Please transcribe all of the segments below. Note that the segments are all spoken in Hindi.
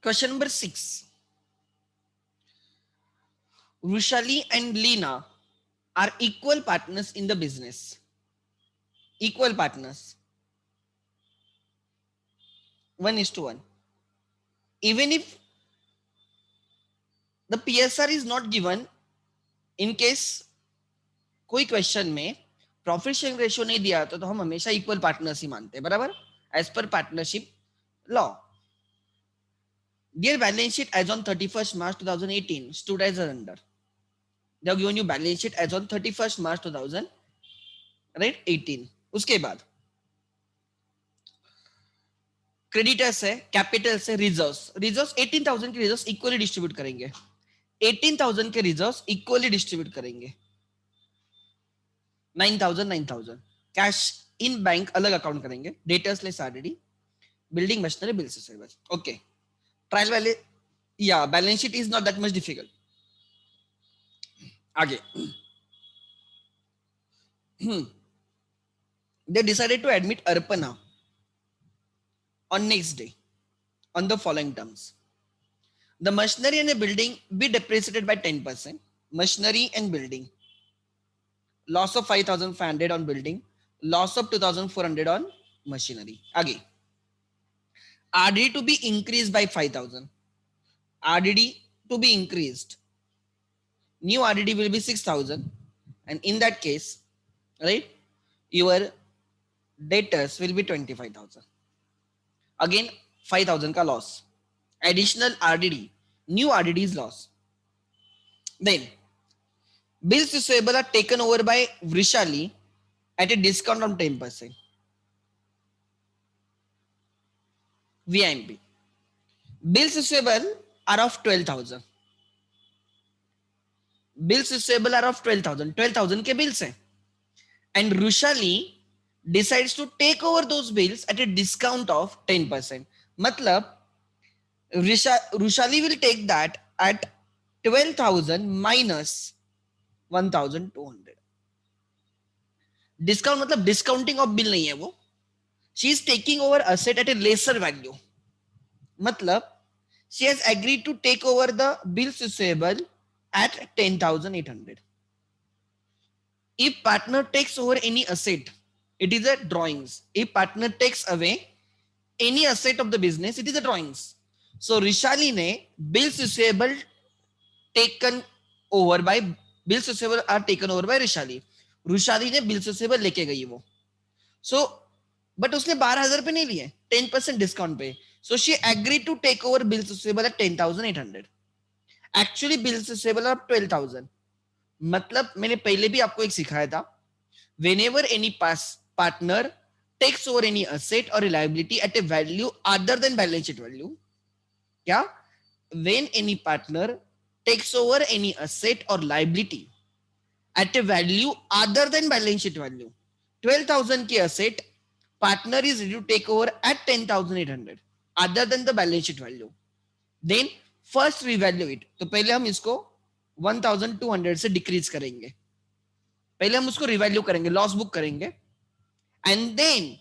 Question number 6. Rushali and Lena are equal partners in the business. Equal partners. 1:1. Even if the PSR is not given, in case कोई क्वेश्चन में प्रॉफिट शेयरिंग रेशियो नहीं दिया तो हम हमेशा इक्वल पार्टनर्स ही मानते हैं, बराबर, as per partnership law. Their balance sheet as on 31st March 2018 stood as under. They have given you balance sheet as on 31st March 2018. उसके बाद क्रेडिटर्स है, कैपिटल से रिजर्व्स. रिजर्व्स 18,000 के रिजर्व्स इक्वली डिस्ट्रीब्यूट करेंगे. 18,000 के रिजर्व्स इक्वली डिस्ट्रीब्यूट करेंगे. 9,000. कैश इन बैंक अलग अकाउंट करेंगे. Debtors less RDD, building machinery, bills receivables. Okay. Trial वाले या balance sheet is not that much difficult. आगे they decided to admit Arpana on next day on the following terms. The machinery and the building be depreciated by 10%. Machinery and building, loss of 5,500 on building, loss of 2,400 on machinery. Again, RDD to be increased by 5,000. RDD to be increased. New RDD will be 6,000, and in that case, right, your debtors will be 25,000. Again, 5,000 ka loss. Additional RDD, new RDD is loss. Then bills receivable are taken over by Vrishali at a discount of 10%. VIMP. Bills receivable are of 12,000. Bills receivable are of 12,000. 12,000 के bills हैं. And Rushali decides to take over those bills at a discount of 10%. मतलब Rushali will take that at 12,000 minus 1,200. Discount मतलब discounting of bill नहीं है वो. She is taking over asset at a lesser value. मतलब she has agreed to take over the bills receivable at 10,800. If partner takes over any asset, it is a drawings. If partner takes away any asset of the business, it is a drawings. So Rishali ने bills receivable taken over by bills receivable are taken over by Rishali. Rishali ने bills receivable लेके गई वो. So but उसने 12,000 पे नहीं लिए, 10% discount पे. So she agreed to take over bills receivable at 10,800. Actually bills receivable are 12,000. मतलब मैंने पहले भी आपको एक सिखाया था, whenever any partner takes over any asset or a liability at a value other than balance sheet value, क्या, when any partner takes over any asset or liability at a value other than balance sheet value, 12,000 की asset partner is ready to take over at 10,800 other than the balance sheet value, then first revalue it. तो पहले हम इसको 1,200 से डिक्रीज करेंगे. पहले हम उसको रिवैल्यू करेंगे, लॉस बुक करेंगे, एंड देन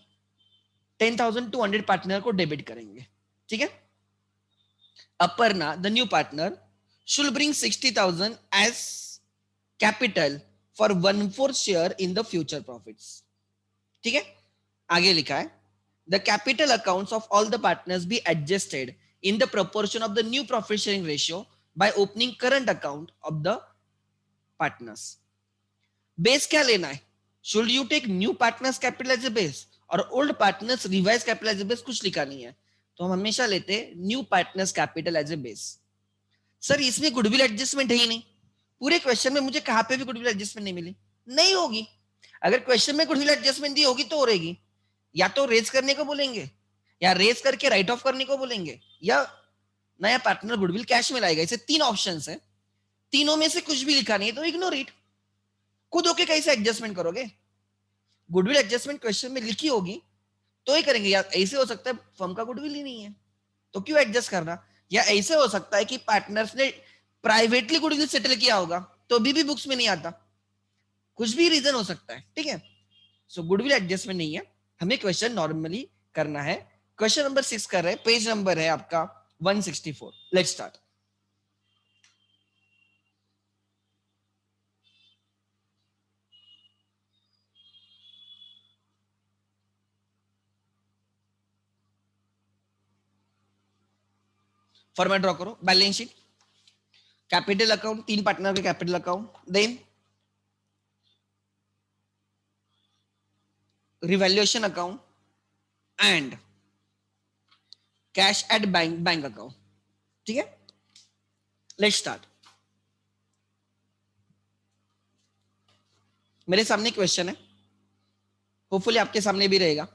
10,200 पार्टनर को डेबिट करेंगे. ठीक है. Aparna the new partner should bring 60,000 as capital for 1/4 share in the future profits. ठीक है. आगे लिखा है the capital accounts of all the partners be adjusted in the proportion of the new profit sharing ratio by opening current account of the partners. Base क्या लेना है? Should you take new partners capital as a base और old partners revised capital as a base? कुछ लिखा नहीं है, तो हम हमेशा लेते हैं new partners capital as a base. Sir इसमें गुडविल एडजस्टमेंट है ही नहीं. पूरे क्वेश्चन में मुझे कहां पे भी गुडविल एडजस्टमेंट नहीं मिली. नहीं होगी. अगर क्वेश्चन में गुडविल एडजस्टमेंट दी होगी तो हो रहेगी. या तो रेज करने को बोलेंगे, या रेज करके राइट ऑफ करने को बोलेंगे, या नया पार्टनर गुडविल कैश में लाएगा. इसे 3 ऑप्शंस हैं, तीनों में से कुछ भी लिखा नहीं है तो इग्नोर इट. खुद होके कैसे एडजस्टमेंट करोगे? गुडविल एडजस्टमेंट क्वेश्चन में लिखी होगी तो ही करेंगे. या ऐसे हो सकता है फर्म का गुडविल ही नहीं है तो क्यों एडजस्ट करना. या ऐसे हो सकता है कि पार्टनर्स ने प्राइवेटली गुडविल सेटल किया होगा तो भी बुक्स में नहीं आता. कुछ भी रीजन हो सकता है. ठीक है. सो गुडविल एडजस्टमेंट नहीं है, हमें क्वेश्चन नॉर्मली करना है. क्वेश्चन नंबर 6 कर रहे हैं, पेज नंबर है आपका 164. Let's start. फॉर्मेट ड्रॉ करो. Balance sheet, capital account, 3 partner के capital account, then revaluation account and cash at bank account. ठीक है, लेट्स स्टार्ट. मेरे सामने क्वेश्चन है, होपफुली आपके सामने भी रहेगा.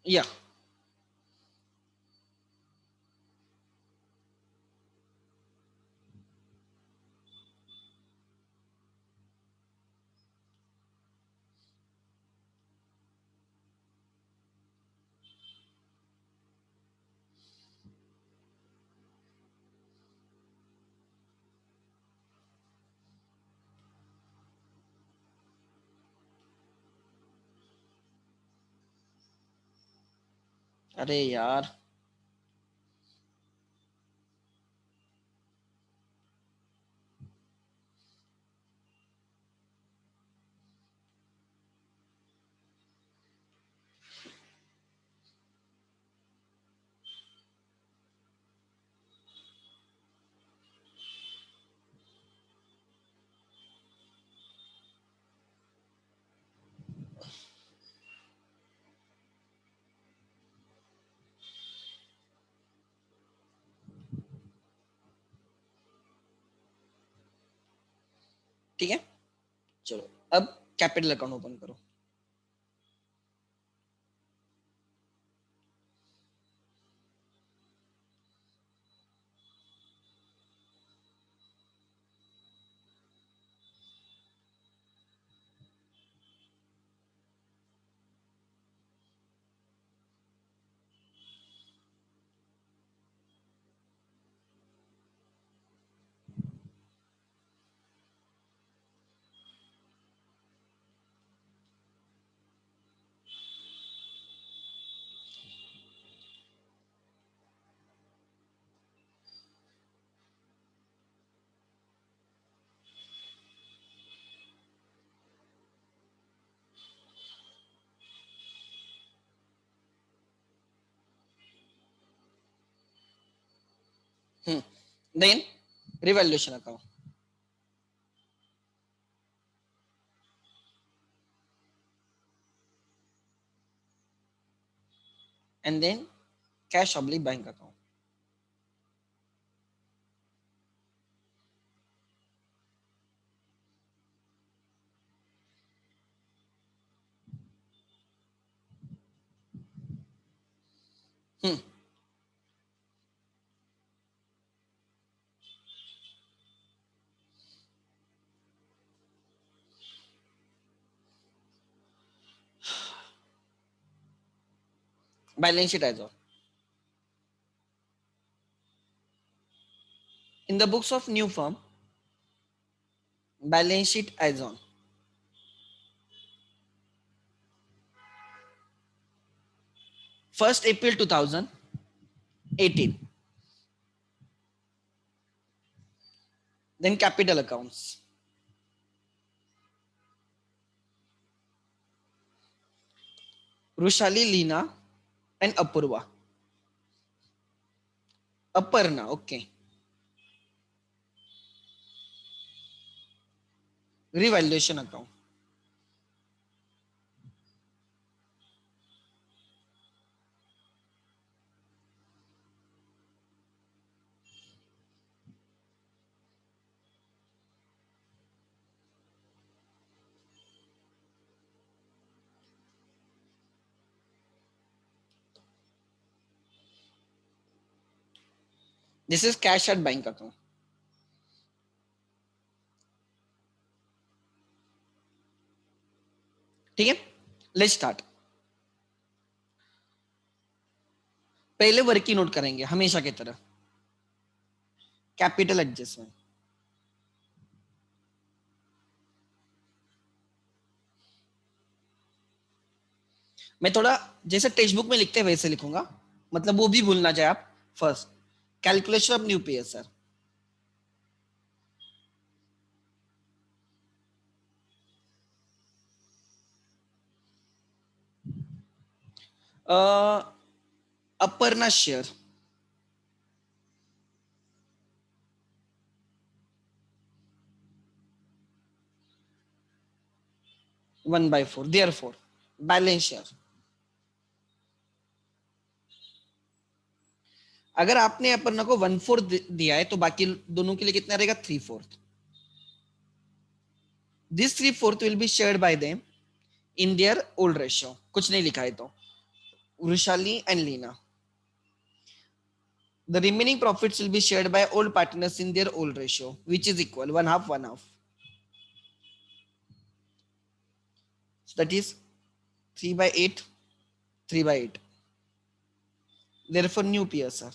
या अरे यार, ठीक है. चलो अब कैपिटल अकाउंट ओपन करो. Then revaluation account, and then cash oblique bank account. Balance sheet as on. In the books of new firm, balance sheet as on. April 2018. Then capital accounts. Rushali, Leena, and Apurva. Aparna, okay. Revaluation account. This is cash at bank account. ठीक है, लेट्स स्टार्ट. पहले वर्क की नोट करेंगे हमेशा की तरह. Capital adjustment. मैं थोड़ा जैसे टेक्स्ट बुक में लिखते हैं वैसे लिखूंगा, मतलब वो भी भूलना जाए आप। First, calculation of new PS sir. Aparna share 1/4, therefore balance share. अगर आपने अपर्णा को 1/4 दिया है तो बाकी दोनों के लिए कितना रहेगा? 3/4। This 3/4 will be shared by them in their old ratio. कुछ नहीं लिखा है तो Vrushali and Leena. The remaining profits will be shared by all partners in their old ratio, which is equal 1/2, 1/2. So that is 3/8, 3/8. Therefore, new PSR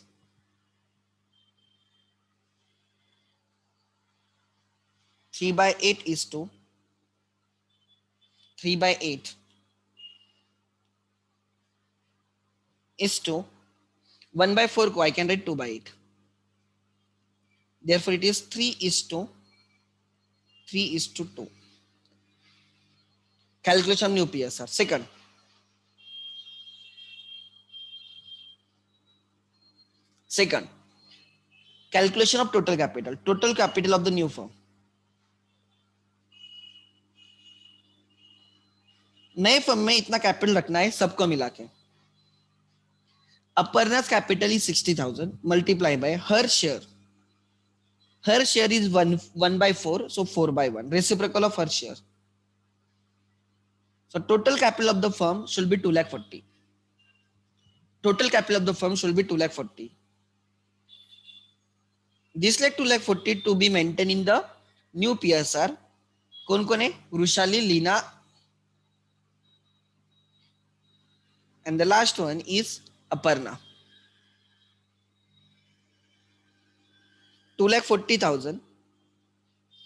3/8 is to 3/8 is to 1/4 को I can write 2/8. Therefore, it is 3:2. Calculation of new PSR. Second, calculation of total capital. Total capital of the new firm. नए फर्म में इतना कैपिटल रखना है सबको मिला के। Aparna's capital is 60,000 multiplied by her share. Her share is 1/4, so 4/1. Reciprocal of her share. So total capital of the firm should be 2,40,000. Total capital of the firm should be 2,40,000. This like 2,40,000 to be maintained in the new PSR. कौन कौन है? Vrushali, Leena, and the last one is Aparna. 2,40,000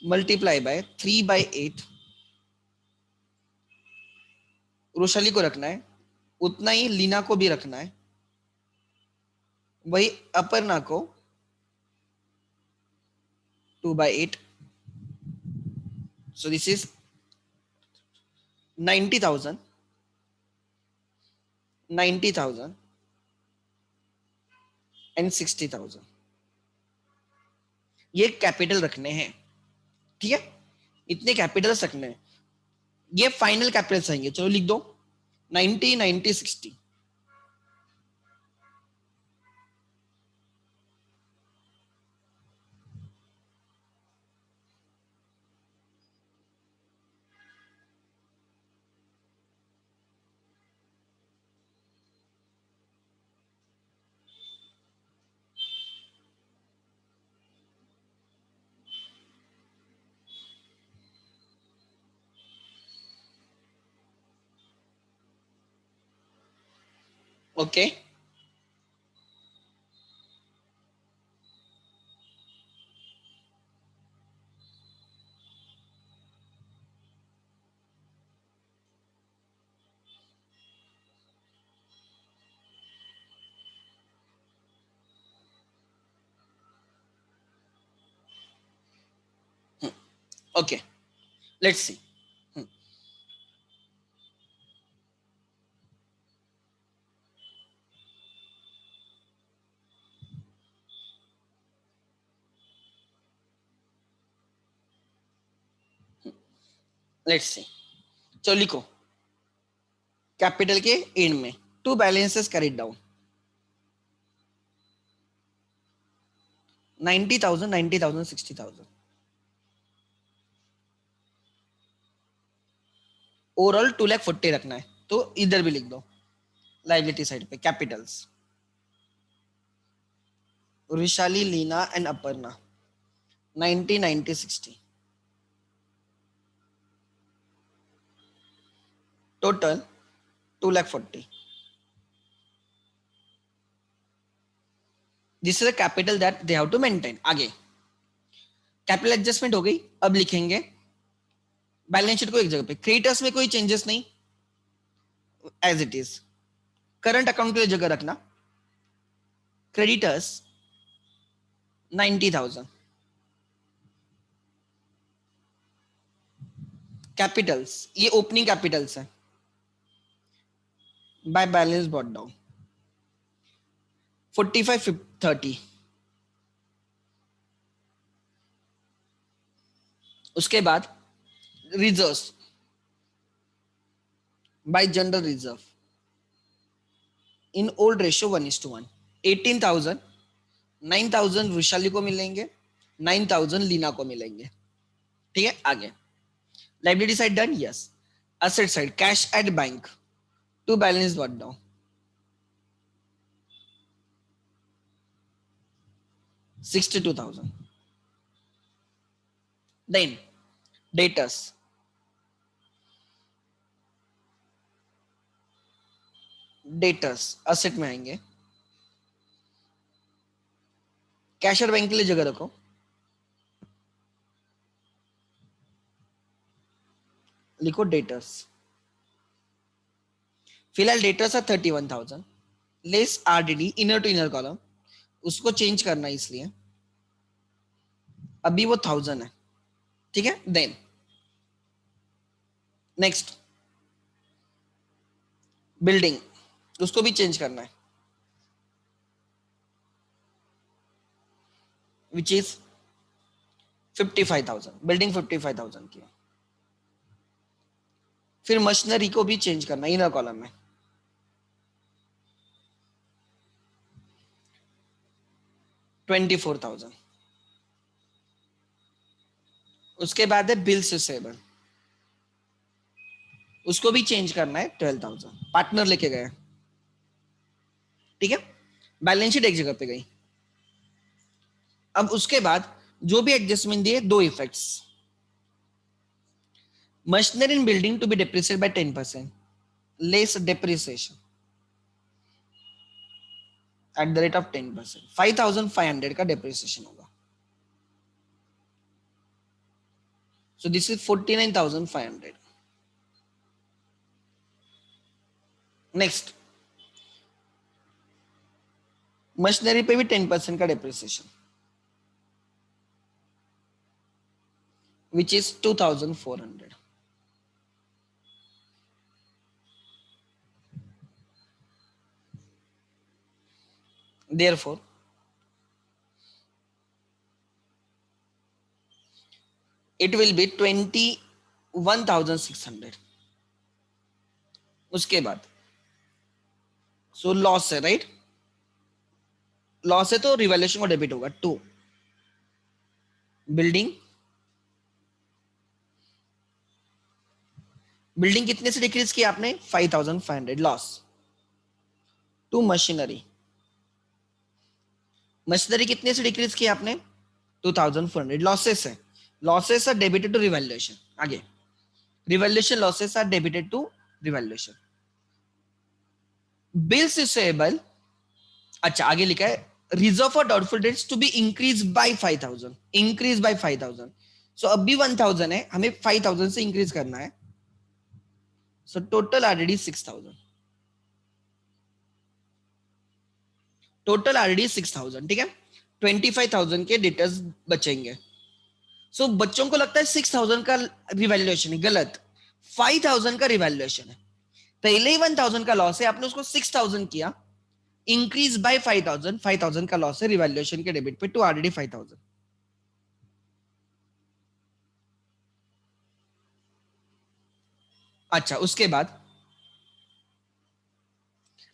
multiplied by 3/8. Vrushali को रखना है, उतना ही लीना को भी रखना है, वही अपर्णा को 2/8. So this is 90,000, 90,000 and 60,000. ये कैपिटल रखने हैं, ठीक है? इतने कैपिटल्स रखने हैं, ये फाइनल कैपिटल्स आएंगे। चलो लिख दो 90, 90, 60. Okay, okay, let's see. Let's see, चलो लिखो कैपिटल के एंड में to balances carried down 90,000, 90,000, 60,000. Overall 2,40,000 रखना है, तो इधर भी लिख दो लाइबिलिटी साइड पे capitals Vrushali, Leena and Aparna 90, 90, 60. Total 2,40,000. This is the capital that they have to maintain. आगे कैपिटल एडजस्टमेंट हो गई, अब लिखेंगे बैलेंस शीट को एक जगह पे. क्रेडिटर्स में कोई चेंजेस नहीं, as it is. Current account के लिए जगह रखना, क्रेडिटर्स 90,000, कैपिटल्स ये ओपनिंग कैपिटल्स है, बाय बैलेंस ब्रॉट डाउन 45-30। उसके बाद reserves by general reserve in old ratio 1:1। 18,000, 9,000 Vaishali को मिलेंगे, 9,000 लीना को मिलेंगे। ठीक है, आगे liability side done, yes. Asset side cash at bank to balance what down 62,000। Then debtors asset में आएंगे, कैश एट बैंक के लिए जगह रखो, लिखो डेटर्स। फिलहाल डेटर्स है 31,000, less RDD inner to inner column, उसको चेंज करना है इसलिए अभी वो 1,000 है। ठीक है, देन नेक्स्ट बिल्डिंग, उसको भी चेंज करना है, विच इज 55,000, बिल्डिंग 55,000 की। फिर मशीनरी को भी चेंज करना है इनर कॉलम में, 24,000। उसके बाद है बिल्स रिसेबल, उसको भी चेंज करना है 12,000, पार्टनर लेके गए। ठीक है, बैलेंस शीट एक जगह पे गई। अब उसके बाद जो भी एडजस्टमेंट दिए, दो effects, machinery in building to be depreciated by 10%, less depreciation at the rate of 10%, 5,500 का डेप्रिसिएशन होगा। So this is 49,500। Next machinery पे भी 10% का depreciation, which is 2,400। Therefore, it will be 21,600। उसके बाद सो लॉस है, राइट? लॉस है तो रिवैल्यूएशन को डेबिट होगा टू बिल्डिंग। बिल्डिंग कितने से डिक्रीज किया आपने? 5,500 लॉस टू मशीनरी। मशीनरी कितने से डिक्रीज किया आपने? 2,400 लॉसेस है। Losses are debited to revaluation. आगे revaluation losses are debited to revaluation. Bills receivable, अच्छा आगे लिखा है reserve for doubtful debts to be increase by 5,000, increase by 5,000। So अब भी 1,000 है, हमें 5,000 से इंक्रीज करना है। So total already 6,000, total already 6,000। ठीक है, 25,000 के डेटर्स बचेंगे। सो बच्चों को लगता है 6,000 का रिवैल्यूएशन है, गलत। 5,000 का रिवैल्यूएशन है। पहले ही 1,000 का लॉस है, आपने उसको 6,000 किया, इंक्रीज बाय 5,000, 5,000 का लॉस है रिवैल्यूएशन के डेबिट पे टू ऑलरेडी 5,000। अच्छा उसके बाद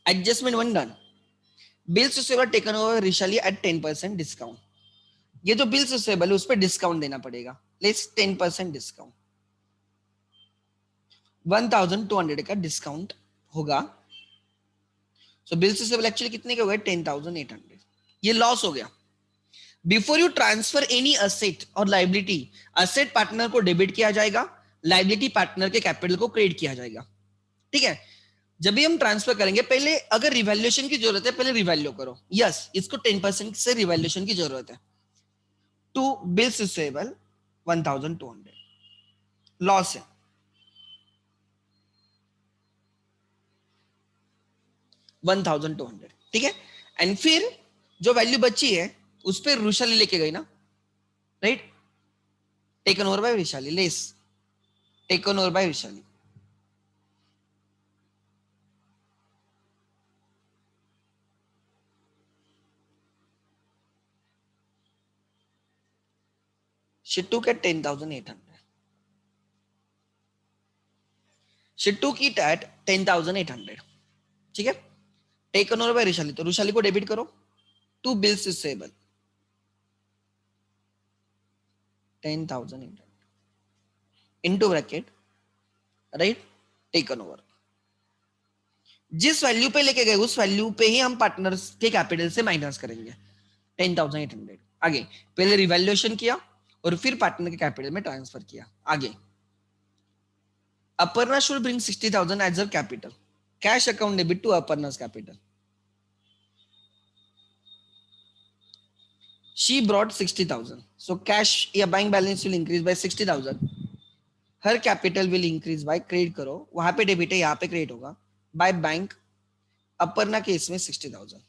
adjustment one done, bills receivable taken over Rishali at 10% discount. ये जो बिल्स रिसीवेबल है उस पर डिस्काउंट देना पड़ेगा, लेट्स 10% डिस्काउंट, 1,200 का डिस्काउंट होगा। सो बिल्स रिसीवेबल एक्चुअली कितने के हो गए? 10,800। ये लॉस हो गया। Before you transfer any asset और लाइबिलिटी, असेट पार्टनर को डेबिट किया जाएगा, लाइबिलिटी पार्टनर के कैपिटल को क्रेडिट किया जाएगा। ठीक है, जब भी हम ट्रांसफर करेंगे पहले अगर रिवैल्यूएशन की जरूरत है पहले रिवैल्यू करो। यस, इसको 10% से रिवैल्यूएशन की जरूरत है। टू बिल्स रिसीवेबल 1,200 लॉस है। 1200, ठीक है। एंड फिर जो वैल्यू बची है उस पर वृषाली लेके गई ना, right, taken over by Vrishali, less taken over by Vrishali. She took at 10,800. She took it at 10,800, ठीक है। टेकन ओवर बाय वृषाली, तो वृषाली को डेबिट करो to bills receivable 10,800 into bracket, right, taken over. जिस वैल्यू पे लेके गए उस वैल्यू पे ही हम पार्टनर्स के कैपिटल से माइनस करेंगे 10,800। आगे पहले रिवैल्यूएशन किया और फिर पार्टनर के कैपिटल में ट्रांसफर किया। आगे Aparna should bring 60,000 as her capital. Cash account debit to Aparna's capital. She brought 60,000. So cash या bank balance will increase by 60,000. Her capital will increase by credit करो, वहां पे डेबिट है, यहाँ पे क्रेडिट होगा by bank. अपर्णा के इसमें 60,000.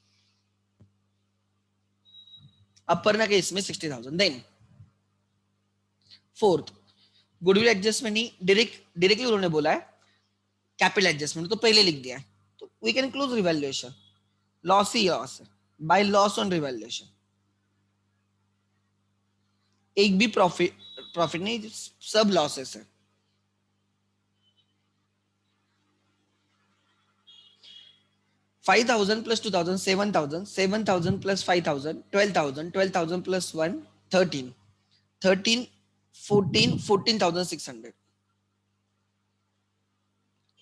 अपर्णा के इसमें 60,000. Then fourth, गुडविल एडजस्टमेंट ही डायरेक्टली उन्होंने बोला है, कैपिटल एडजस्टमेंट तो पहले लिख दिया है, तो we can close revaluation, loss ही लॉस है, बाय लॉस ऑन रिवैल्यूएशन। एक भी प्रॉफिट नहीं, सब लॉसेस है। $5,000 plus 2,000, 7,000, 7,000 plus 5,000, 12,000, 12,000 plus 1, 13, 13, 14, 14,600।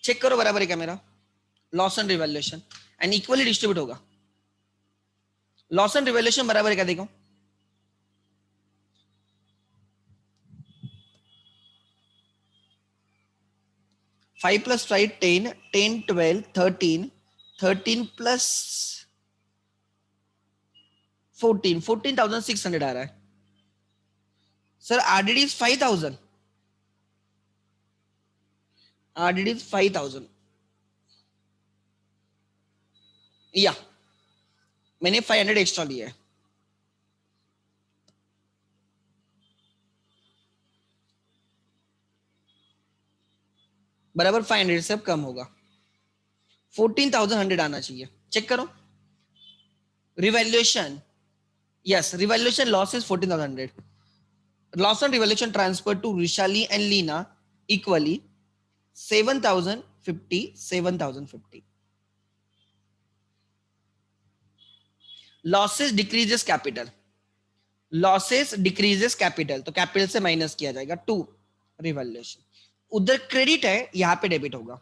चेक करो बराबर है क्या मेरा, loss and revaluation, and equally distribute होगा। लॉस एंड रिवैल्यूएशन बराबर है क्या, देखो 5 plus 5, 10, 10, 12, 13, 13 plus 14, 14,600 आ रहा है sir. RDD is 5,000, RDD is 5,000 या मैंने 500 एक्स्ट्रा लिया है, बराबर 500 से अब कम होगा, 14,100 आना चाहिए। चेक करो revaluation, yes revaluation loss is 14,100, loss on revaluation transfer to Vrushali and Leena equally 7,050, 7,050। Losses decreases capital, losses decreases capital, तो कैपिटल से माइनस किया जाएगा टू रिवैल्यूएशन, उधर क्रेडिट है यहां पे डेबिट होगा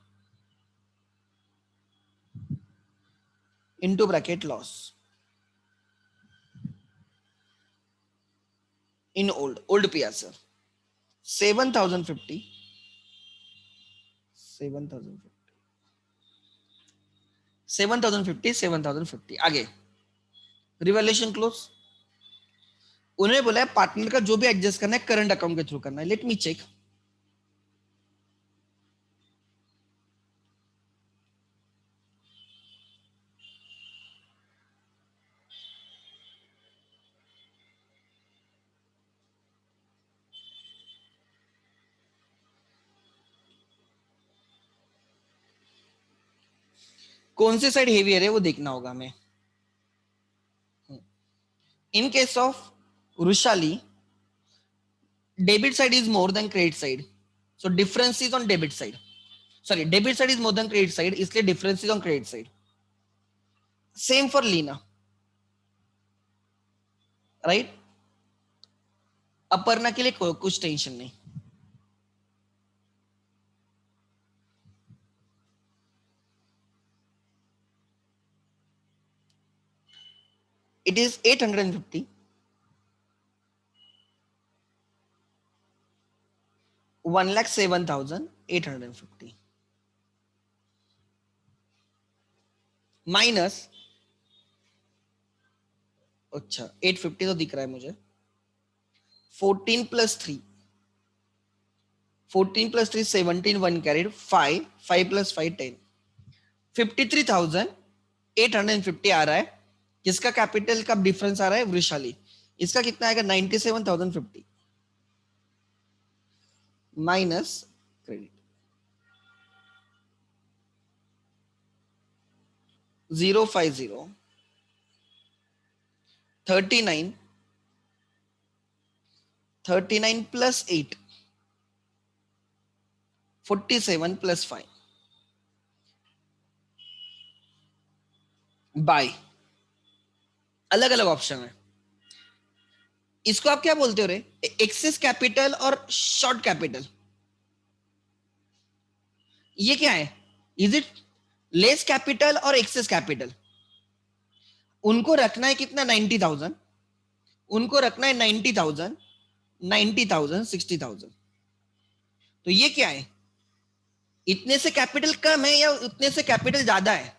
into bracket loss in old PSR 7,050, 7,050, 7,050, 7,050। आगे रिवैल्यूएशन क्लोज, उन्होंने बोला है पार्टनर का जो भी एडजस्ट करना है करंट अकाउंट के थ्रू करना है। लेट मी चेक, कौन से साइड हेवियर है वो देखना होगा हमें। In case of Vrishali debit side is more than credit side, so difference is on debit side, sorry debit side is more than credit side, इसलिए difference is on credit side. Same for Leena, right, Aparna के लिए कुछ टेंशन नहीं। It is 850, 1,07,850 माइनस, अच्छा 850 तो दिख रहा है मुझे, 14 plus 3, 14 plus 3 17, 1 carried 5, 5 plus 5 10, 53,000 850 आ रहा है, किसका कैपिटल का डिफरेंस आ रहा है, वृषाली, इसका कितना आएगा 97,050 minus credit 050 39 39 plus 8 47 plus 5 by, अलग अलग ऑप्शन है। इसको आप क्या बोलते हो रे, एक्सेस कैपिटल और शॉर्ट कैपिटल, ये क्या है, इज इट लेस कैपिटल और एक्सेस कैपिटल? उनको रखना है कितना 90,000, उनको रखना है 90,000, 90,000, 60,000, तो ये क्या है, इतने से कैपिटल कम है या उतने से कैपिटल ज्यादा है?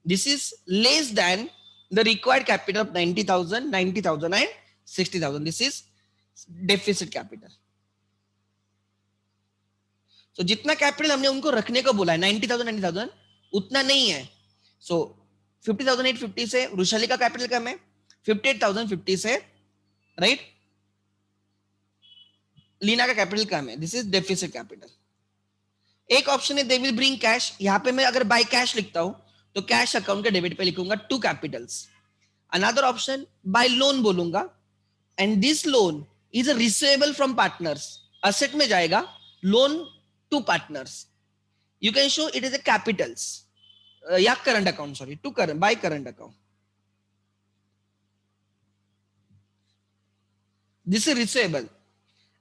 This is less than the required capital of 90,000, 90,000 and 60,000, this is deficit capital. तो जितना कैपिटल हमने उनको रखने को बोला है 90,000, 90,000 उतना नहीं है। सो 50,850 से वृषाली का कैपिटल कम है, 58,050 से राइट लीना का कैपिटल कम है, दिस इज डेफिसिट कैपिटल। एक ऑप्शन है दे विल ब्रिंग कैश, यहां पे मैं अगर बाय कैश लिखता हूं तो कैश अकाउंट के डेबिट पे लिखूंगा to capitals. Another option by loan बोलूंगा and this loan is a receivable from partners, asset में जाएगा, loan to partners, you can show it is a capitals या current account, sorry, to current by current account, this is receivable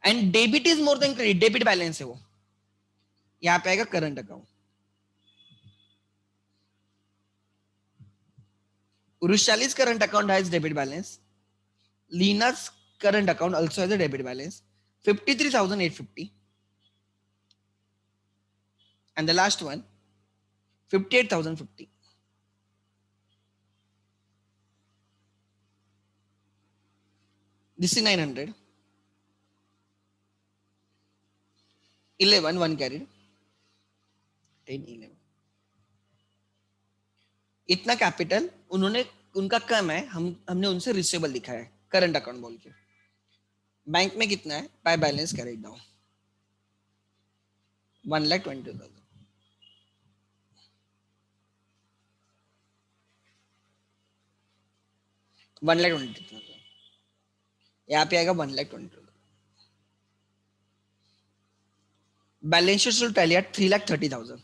and debit is more than credit, debit balance है वो, यहाँ पे आएगा current account। Urushali's current account has debit balance, Lina's current account also has a debit balance 53,850 and the last one 58,050, this is 900, 11 one carried 10 11, इतना कैपिटल उन्होंने उनका कम है, हमने उनसे रिसीवेबल लिखा है करंट अकाउंट बोल के। बैंक में कितना है, बाय बैलेंस कैरेट डाउन 1,20,000, 1,20,000, यहाँ पे आएगा 1,20,000। Balance sheet should tally at 3,30,000,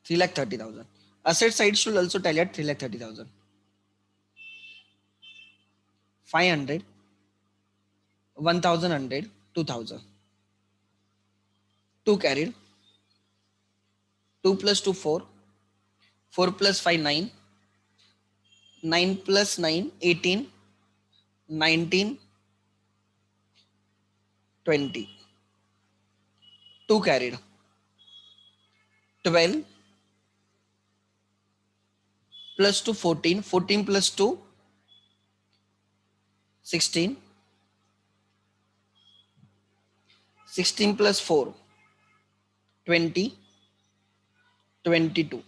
3,30,000। Asset side should also tally at 3,30,000, 500, 1,100, 2,000, 2 carried, 2 plus 2 4, 4 plus 5 9, 9 plus 9 18, 19, 20, 2 carried, 12 plus 2 14, 14 plus 2 16, 16 plus 4 20, 22,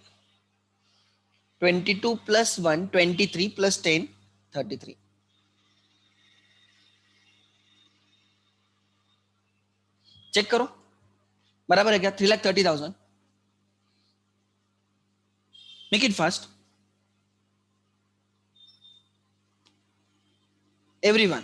22 plus 1 23 plus 10 33। Check करो बराबर है क्या, 3,30,000, make it fast everyone.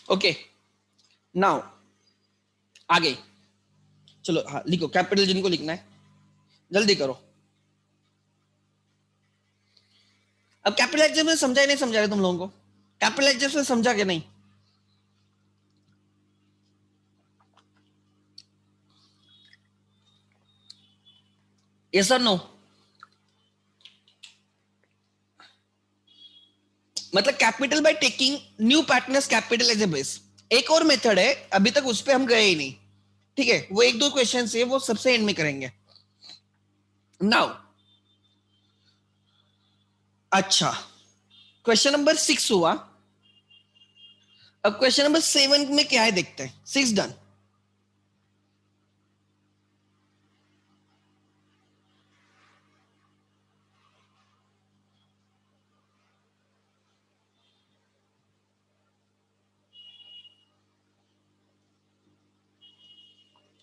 Okay, now आगे चलो, हाँ लिखो कैपिटल जिनको लिखना है जल्दी करो। अब कैपिटल एग्जाम में समझा नहीं समझा रहे तुम लोगों को? कैपिटल एग्जाम में समझा कि नहीं? यस और नो? मतलब capital by taking new partners capital as a base. एक और मेथड है, अभी तक उस पर हम गए ही नहीं, ठीक है, वो एक दो क्वेश्चन है वो सबसे एंड में करेंगे। नाउ अच्छा, क्वेश्चन नंबर 6 हुआ, अब क्वेश्चन नंबर 7 में क्या है देखते हैं। 6 डन।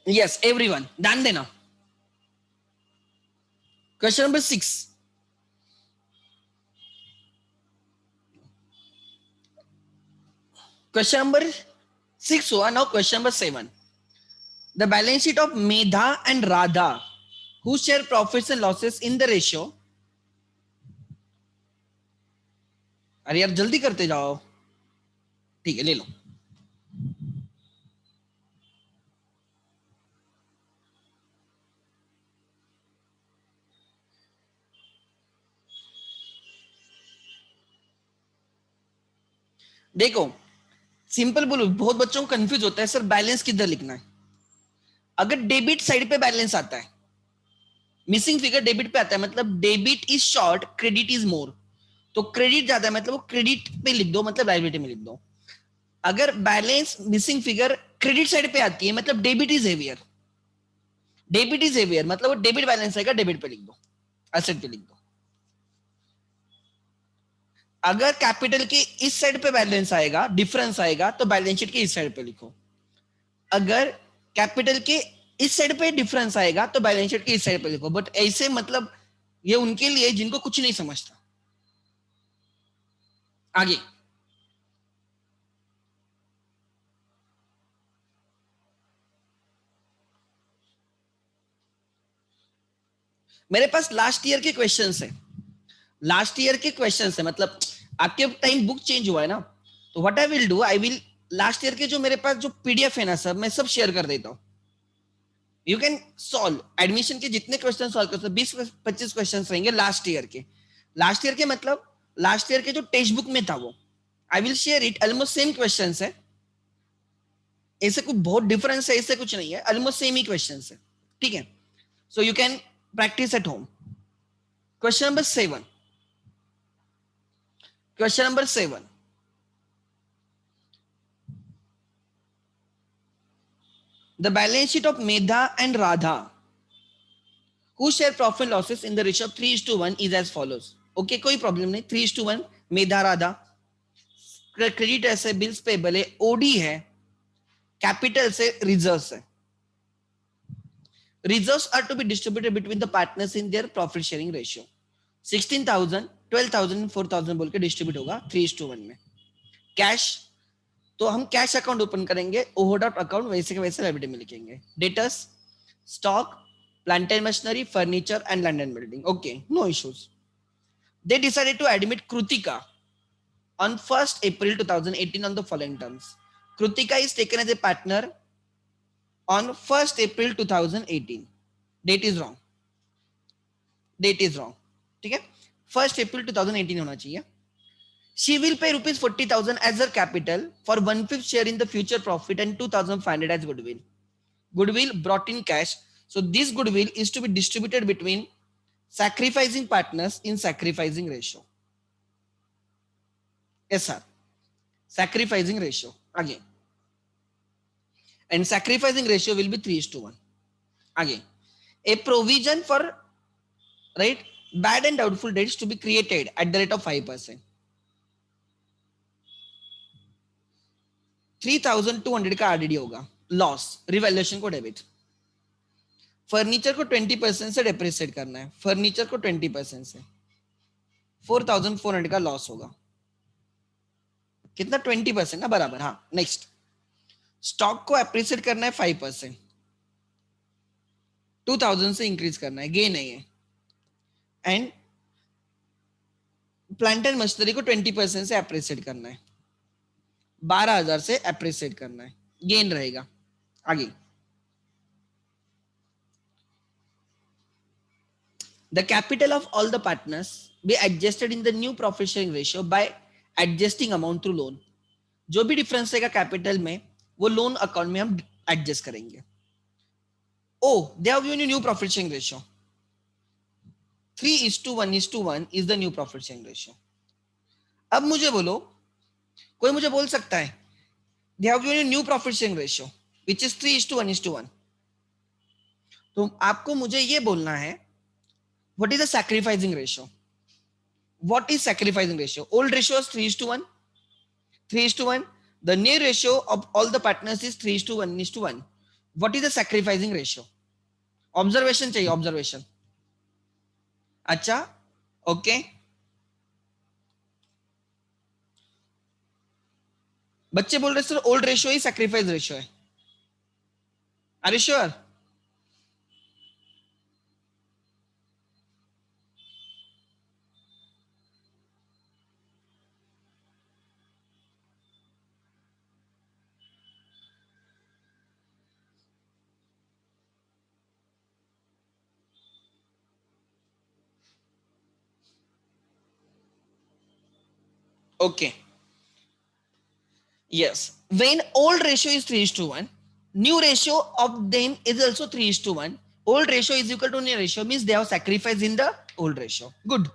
यस एवरीवन ध्यान देना। क्वेश्चन नंबर 6, क्वेश्चन नंबर 6 हुआ। Now question number 7, the balance sheet of Medha and Radha who share profits and losses in the ratio। अरे यार जल्दी करते जाओ, ठीक है ले लो। देखो सिंपल बोलो, बहुत बच्चों को कंफ्यूज होता है सर बैलेंस किधर लिखना है। अगर डेबिट साइड पे बैलेंस आता है, मिसिंग फिगर डेबिट पे आता है, मतलब debit is short credit is मोर, तो क्रेडिट ज्यादा है मतलब वो क्रेडिट पे लिख दो, मतलब लायबिलिटी में लिख दो। अगर balance missing figure credit side पे आती है मतलब debit is heavier, debit is heavier मतलब वो डेबिट बैलेंस आएगा, डेबिट पे लिख दो, एसेट पे लिख दो। अगर कैपिटल के इस साइड पे बैलेंस आएगा, डिफरेंस आएगा, तो बैलेंस शीट के इस साइड पे लिखो। अगर कैपिटल के इस साइड पे डिफरेंस आएगा तो बैलेंस शीट के इस साइड पे लिखो। बट ऐसे मतलब ये उनके लिए जिनको कुछ नहीं समझता। आगे मेरे पास लास्ट ईयर के क्वेश्चंस है, लास्ट ईयर के क्वेश्चंस है, मतलब आपके टाइम बुक चेंज हुआ है ना, तो what I will do, I will last year के जो मेरे पास जो पीडीएफ है ना सर, मैं सब शेयर कर देता हूँ। यू कैन सॉल्व एडमिशन के जितने क्वेश्चन सॉल्व कर सकते, 20-25 क्वेश्चन रहेंगे लास्ट ईयर के। लास्ट ईयर के मतलब लास्ट ईयर के जो टेक्स्ट बुक में था वो I will share it, almost same question है, ऐसे कुछ बहुत डिफरेंस है ऐसे कुछ नहीं है, ऑलमोस्ट सेम ही क्वेश्चन है, ठीक है। So you can practice at home. Question number 7, question number 7, the balance sheet of Medha and Radha who share profit and losses in the ratio of 3:1 is as follows। Okay कोई प्रॉब्लम नहीं, 3:1 मेधा राधा, क्रेडिट ऐसे बिल्स पेबल है, ओडी है, कैपिटल से रिजर्व्स है। Reserves are to be distributed between the partners in their profit sharing ratio। 16,000 12,000 4,000 बोल के डिस्ट्रीब्यूट होगा 3:1 में। कैश तो हम कैश अकाउंट ओपन करेंगे, ओवरड्राफ्ट अकाउंट वैसे के वैसे लायबिलिटी में लिखेंगे। Debtors stock plant and machinery furniture and land and building, okay no issues. They decided to admit Krutika on 1st April 2018 on the following terms। Krutika is taken as a partner on 1st April 2018। Date is wrong, date is wrong, ठीक है, 1st April 2018 होना चाहिए। She will pay rupees 40,000 as her capital for 1/5 share in the future profit and 2,500 as goodwill। Goodwill brought in cash, so this goodwill is to be distributed between sacrificing partners in sacrificing ratio। Yes sir, sacrificing ratio again, and sacrificing ratio will be 3:1 again। A provision for right bad and doubtful debts to be created at the rate of 5%। 3,200 का आरडीडी होगा, लॉस रिवैल्यूएशन को डेबिट। फर्नीचर को 20% से डेप्रिसिएट करना है, फर्नीचर को 20% से 4,400 का लॉस होगा। कितना 20% ना, बराबर। हाँ, नेक्स्ट, स्टॉक को अप्रिशिएट करना है 5%, 2000 से इंक्रीज करना है, गेन है ये। एंड प्लांट एंड मशीनरी को 20% से अप्रिशिएट करना है, 12,000 से अप्रिशिएट करना है, गेन रहेगा। आगे, the capital of all the partners be adjusted in the new profit sharing ratio by adjusting amount through loan। जो भी डिफरेंस रहेगा कैपिटल में, वो लोन अकाउंट में हम एडजस्ट करेंगे। Oh, they have given you new profit sharing ratio, 3:1:1 is the new profit sharing ratio. अब मुझे बोलो, कोई मुझे बोल सकता है they have given you new profit sharing ratio which is 3:1:1, तो आपको मुझे ये बोलना है what is the sacrificing ratio. What is sacrificing ratio? Old ratio is 3:1, 3:1, the new ratio of all the partners is 3:1:1। what is the sacrificing ratio? Observation चाहिए, ऑब्जर्वेशन। अच्छा, ओके, बच्चे बोल रहे सर ओल्ड रेशियो ही सैक्रिफाइस रेशियो है, are you sure? Okay, yes, when old ratio is 3:1, new ratio of them is also 3:1, old ratio is equal to new ratio means they have sacrificed in the old ratio। good,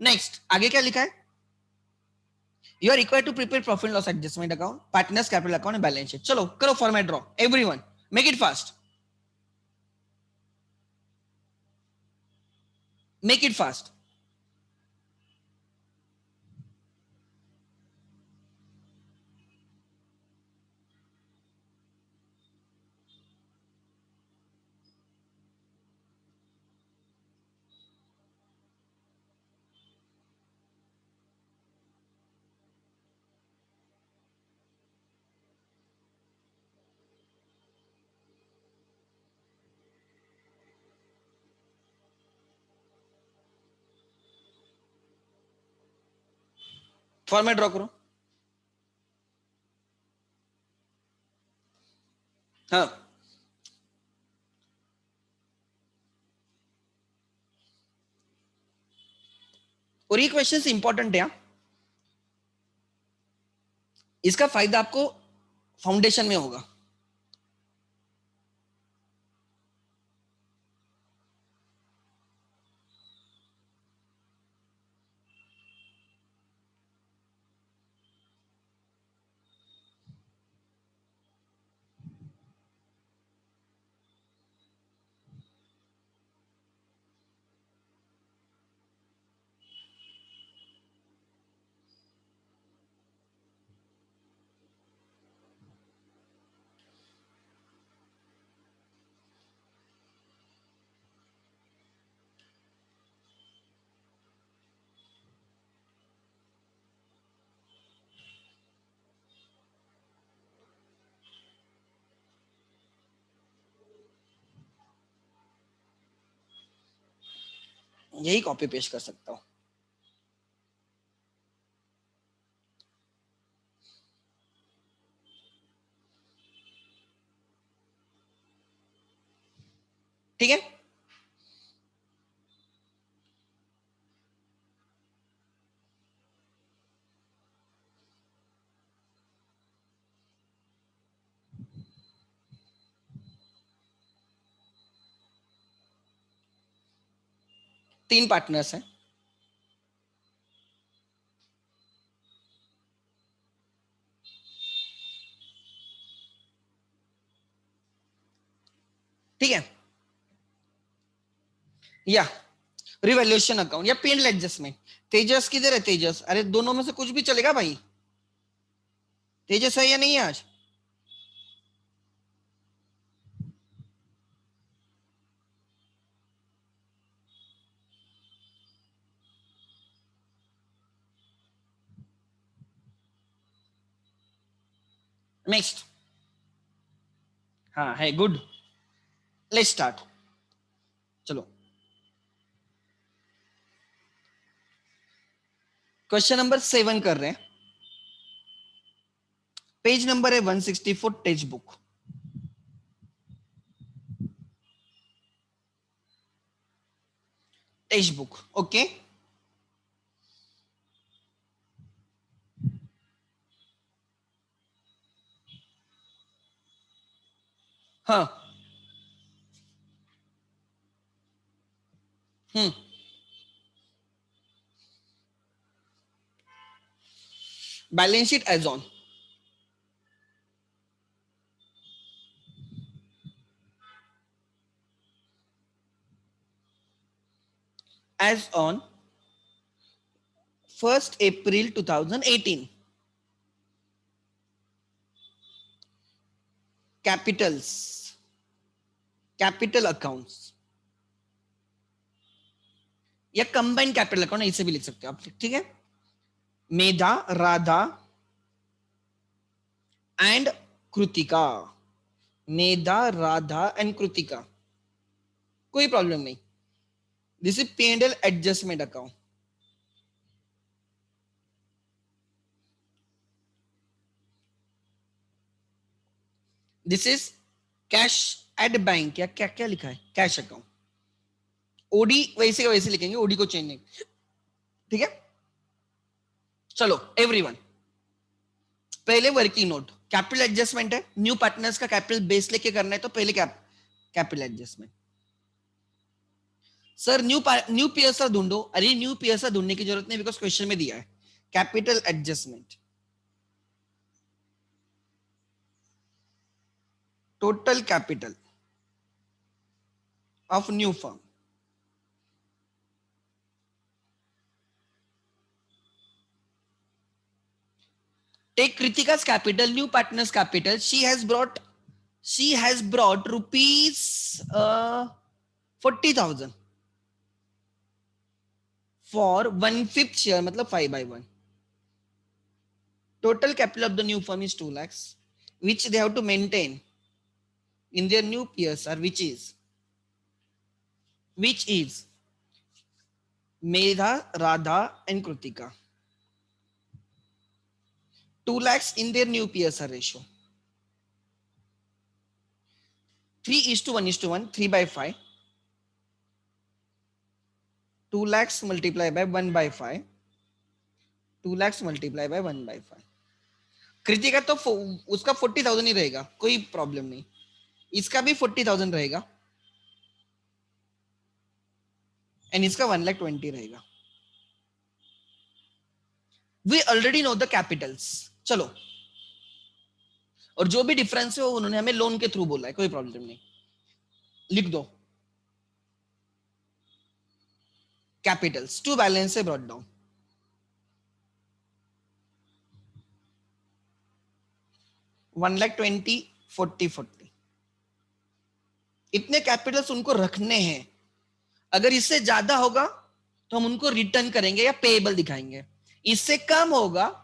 next, आगे क्या लिखा है? You are required to prepare profit and loss adjustment account, partners capital account and balance sheet। चलो करो format draw, everyone make it fast, make it fast। Format draw करो। हाँ, और ये क्वेश्चन इंपॉर्टेंट है, इसका फायदा आपको फाउंडेशन में होगा। यही कॉपी पेस्ट कर सकता हूं। ठीक है, तीन पार्टनर्स हैं, ठीक है, या रिवैल्यूएशन अकाउंट या पेन एडजस्टमेंट। तेजस किधर है? तेजस, अरे दोनों में से कुछ भी चलेगा भाई। तेजस है या नहीं है आज? नेक्स्ट, हाँ है, गुड, लेट्स स्टार्ट। चलो क्वेश्चन नंबर 7 कर रहे हैं। पेज नंबर है 164, text book. Text book, okay. हाँ, balance sheet as on 1st April 2018। Capitals, capital accounts या कंबाइंड कैपिटल अकाउंट, इसे भी लिख सकते हो आप, ठीक है। मेधा, राधा एंड कृतिका, मेधा, राधा एंड कृतिका, कोई प्रॉब्लम नहीं। This is P&L adjustment account. This is cash at bank, या क्या क्या लिखा है, कैश अकाउंट। ओडी वैसे का वैसे लिखेंगे, ओडी को चेंज नहीं, ठीक है। चलो एवरीवन, पहले वर्किंग नोट, कैपिटल एडजस्टमेंट है, न्यू पार्टनर्स का कैपिटल बेस लेके करना है, तो पहले capital adjustment. Sir new PSR ढूंढो, अरे न्यू पीएसआर ढूंढने की जरूरत नहीं, बिकॉज क्वेश्चन में दिया है capital adjustment. Total capital of new firm. Take Kritika's capital, new partner's capital. She has brought rupees 40,000 for 1/5 share, मतलब 5/1. Total capital of the new firm is 2 lakhs, which they have to maintain in their new PSR, which is Medha, Radha, and Kritika. 2 lakhs in their new PSR ratio. 3:1:1, 3/5. 2 lakhs multiplied by 1/5. 2 lakhs multiplied by 1/5. Kritika तो उसका 40,000 ही रहेगा, कोई प्रॉब्लम नहीं। इसका भी 40,000 रहेगा एंड इसका 1,20,000 रहेगा। We already know the capitals. चलो, और जो भी डिफरेंस है वो उन्होंने हमें लोन के थ्रू बोला है, कोई प्रॉब्लम नहीं, लिख दो। कैपिटल्स टू बैलेंस है ब्रॉट डाउन। वन लाख 20, 40, 40, इतने कैपिटल्स उनको रखने हैं। अगर इससे ज्यादा होगा तो हम उनको रिटर्न करेंगे या पेएबल दिखाएंगे, इससे कम होगा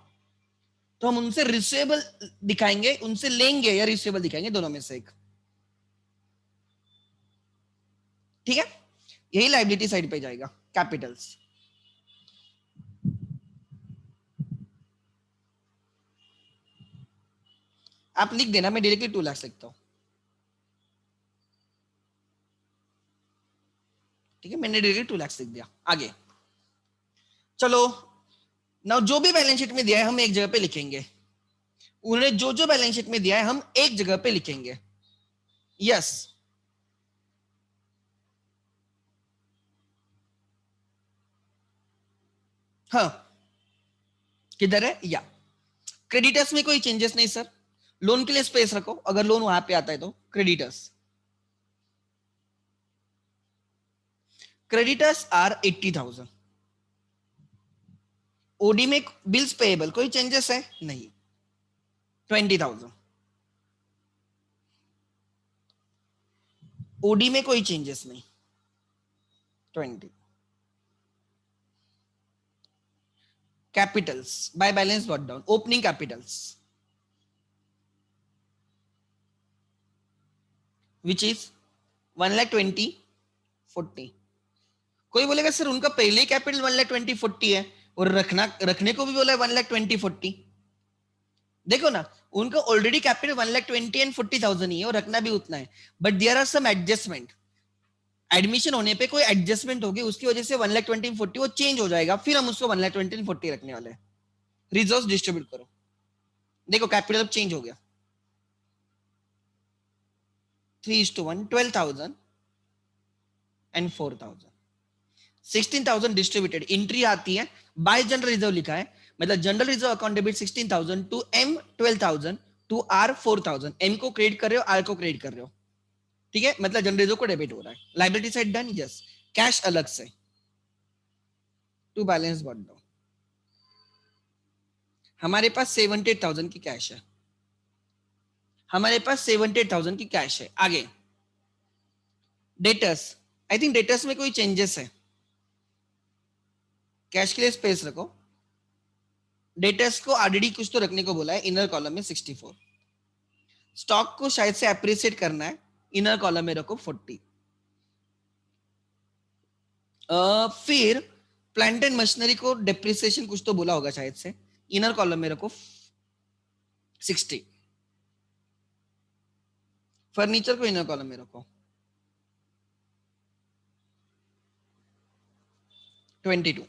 तो हम उनसे रिसीवेबल दिखाएंगे, उनसे लेंगे या रिसीवेबल दिखाएंगे, दोनों में से एक, ठीक है। यही लायबिलिटी साइड पे जाएगा, कैपिटल्स। आप लिख देना, मैं डायरेक्टली 2 लाख लिखता हूं, ठीक है। मैंने डायरेक्टली 2 लाख लिख दिया। आगे चलो, ना जो भी बैलेंस शीट में दिया है हम एक जगह पे लिखेंगे, उन्होंने जो जो बैलेंस शीट में दिया है हम एक जगह पे लिखेंगे। यस, हाँ, किधर है, या क्रेडिटर्स में कोई चेंजेस नहीं सर, लोन के लिए स्पेस रखो, अगर लोन वहां पे आता है तो क्रेडिटर्स। Creditors are 80,000। ओडी में बिल्स पेएबल कोई चेंजेस है नहीं, 20,000। ओडी में कोई चेंजेस नहीं, 20। Capitals by balance brought down, opening capitals which is 1,20,40. कोई बोलेगा सर उनका पहले कैपिटल 1,20,40 है और रखने को भी बोला है 1,20,40. देखो ना, उनका ऑलरेडी कैपिटल 1,20,000 एंड 40,000 ही है और रखना भी उतना है. But there are some adjustment. Admission होने पे कोई एडजस्टमेंट होगी, उसकी वजह से 1,20,40 वो चेंज हो जाएगा, फिर हम उसको 1,20,40 रखने वाले हैं. रिजर्व डिस्ट्रीब्यूट करो. देखो कैपिटल अब चेंज हो गया. 3:1, 12,000 एंड 4,000. 16,000 डिस्ट्रीब्यूटेड. एंट्री आती है बाय जनरल रिजर्व लिखा है, मतलब general reserve account debit 16,000 to M 12,000 to R 4,000. M को क्रेडिट कर रहे हो, आर को क्रेडिट कर रहे हो. ठीक है, मतलब जनरल रिजर्व को डेबिट हो रहा है. Liability side done. Yes. Cash अलग से टू बैलेंस बॉट डाउन. हमारे पास 78,000 की कैश है. हमारे पास 78,000 की कैश है. आगे डेटर्स. आई थिंक डेटर्स में कोई चेंजेस है. कैश के लिए स्पेस रखो. डेटर्स को आरडीडी कुछ तो रखने को बोला है. इनर कॉलम में 64. स्टॉक को शायद से अप्रिशिएट करना है. इनर कॉलम में रखो 40. फिर प्लांट एंड मशीनरी को डेप्रिसिएशन कुछ तो बोला होगा शायद से. इनर कॉलम में रखो 60. फर्नीचर को इनर कॉलम में रखो 22.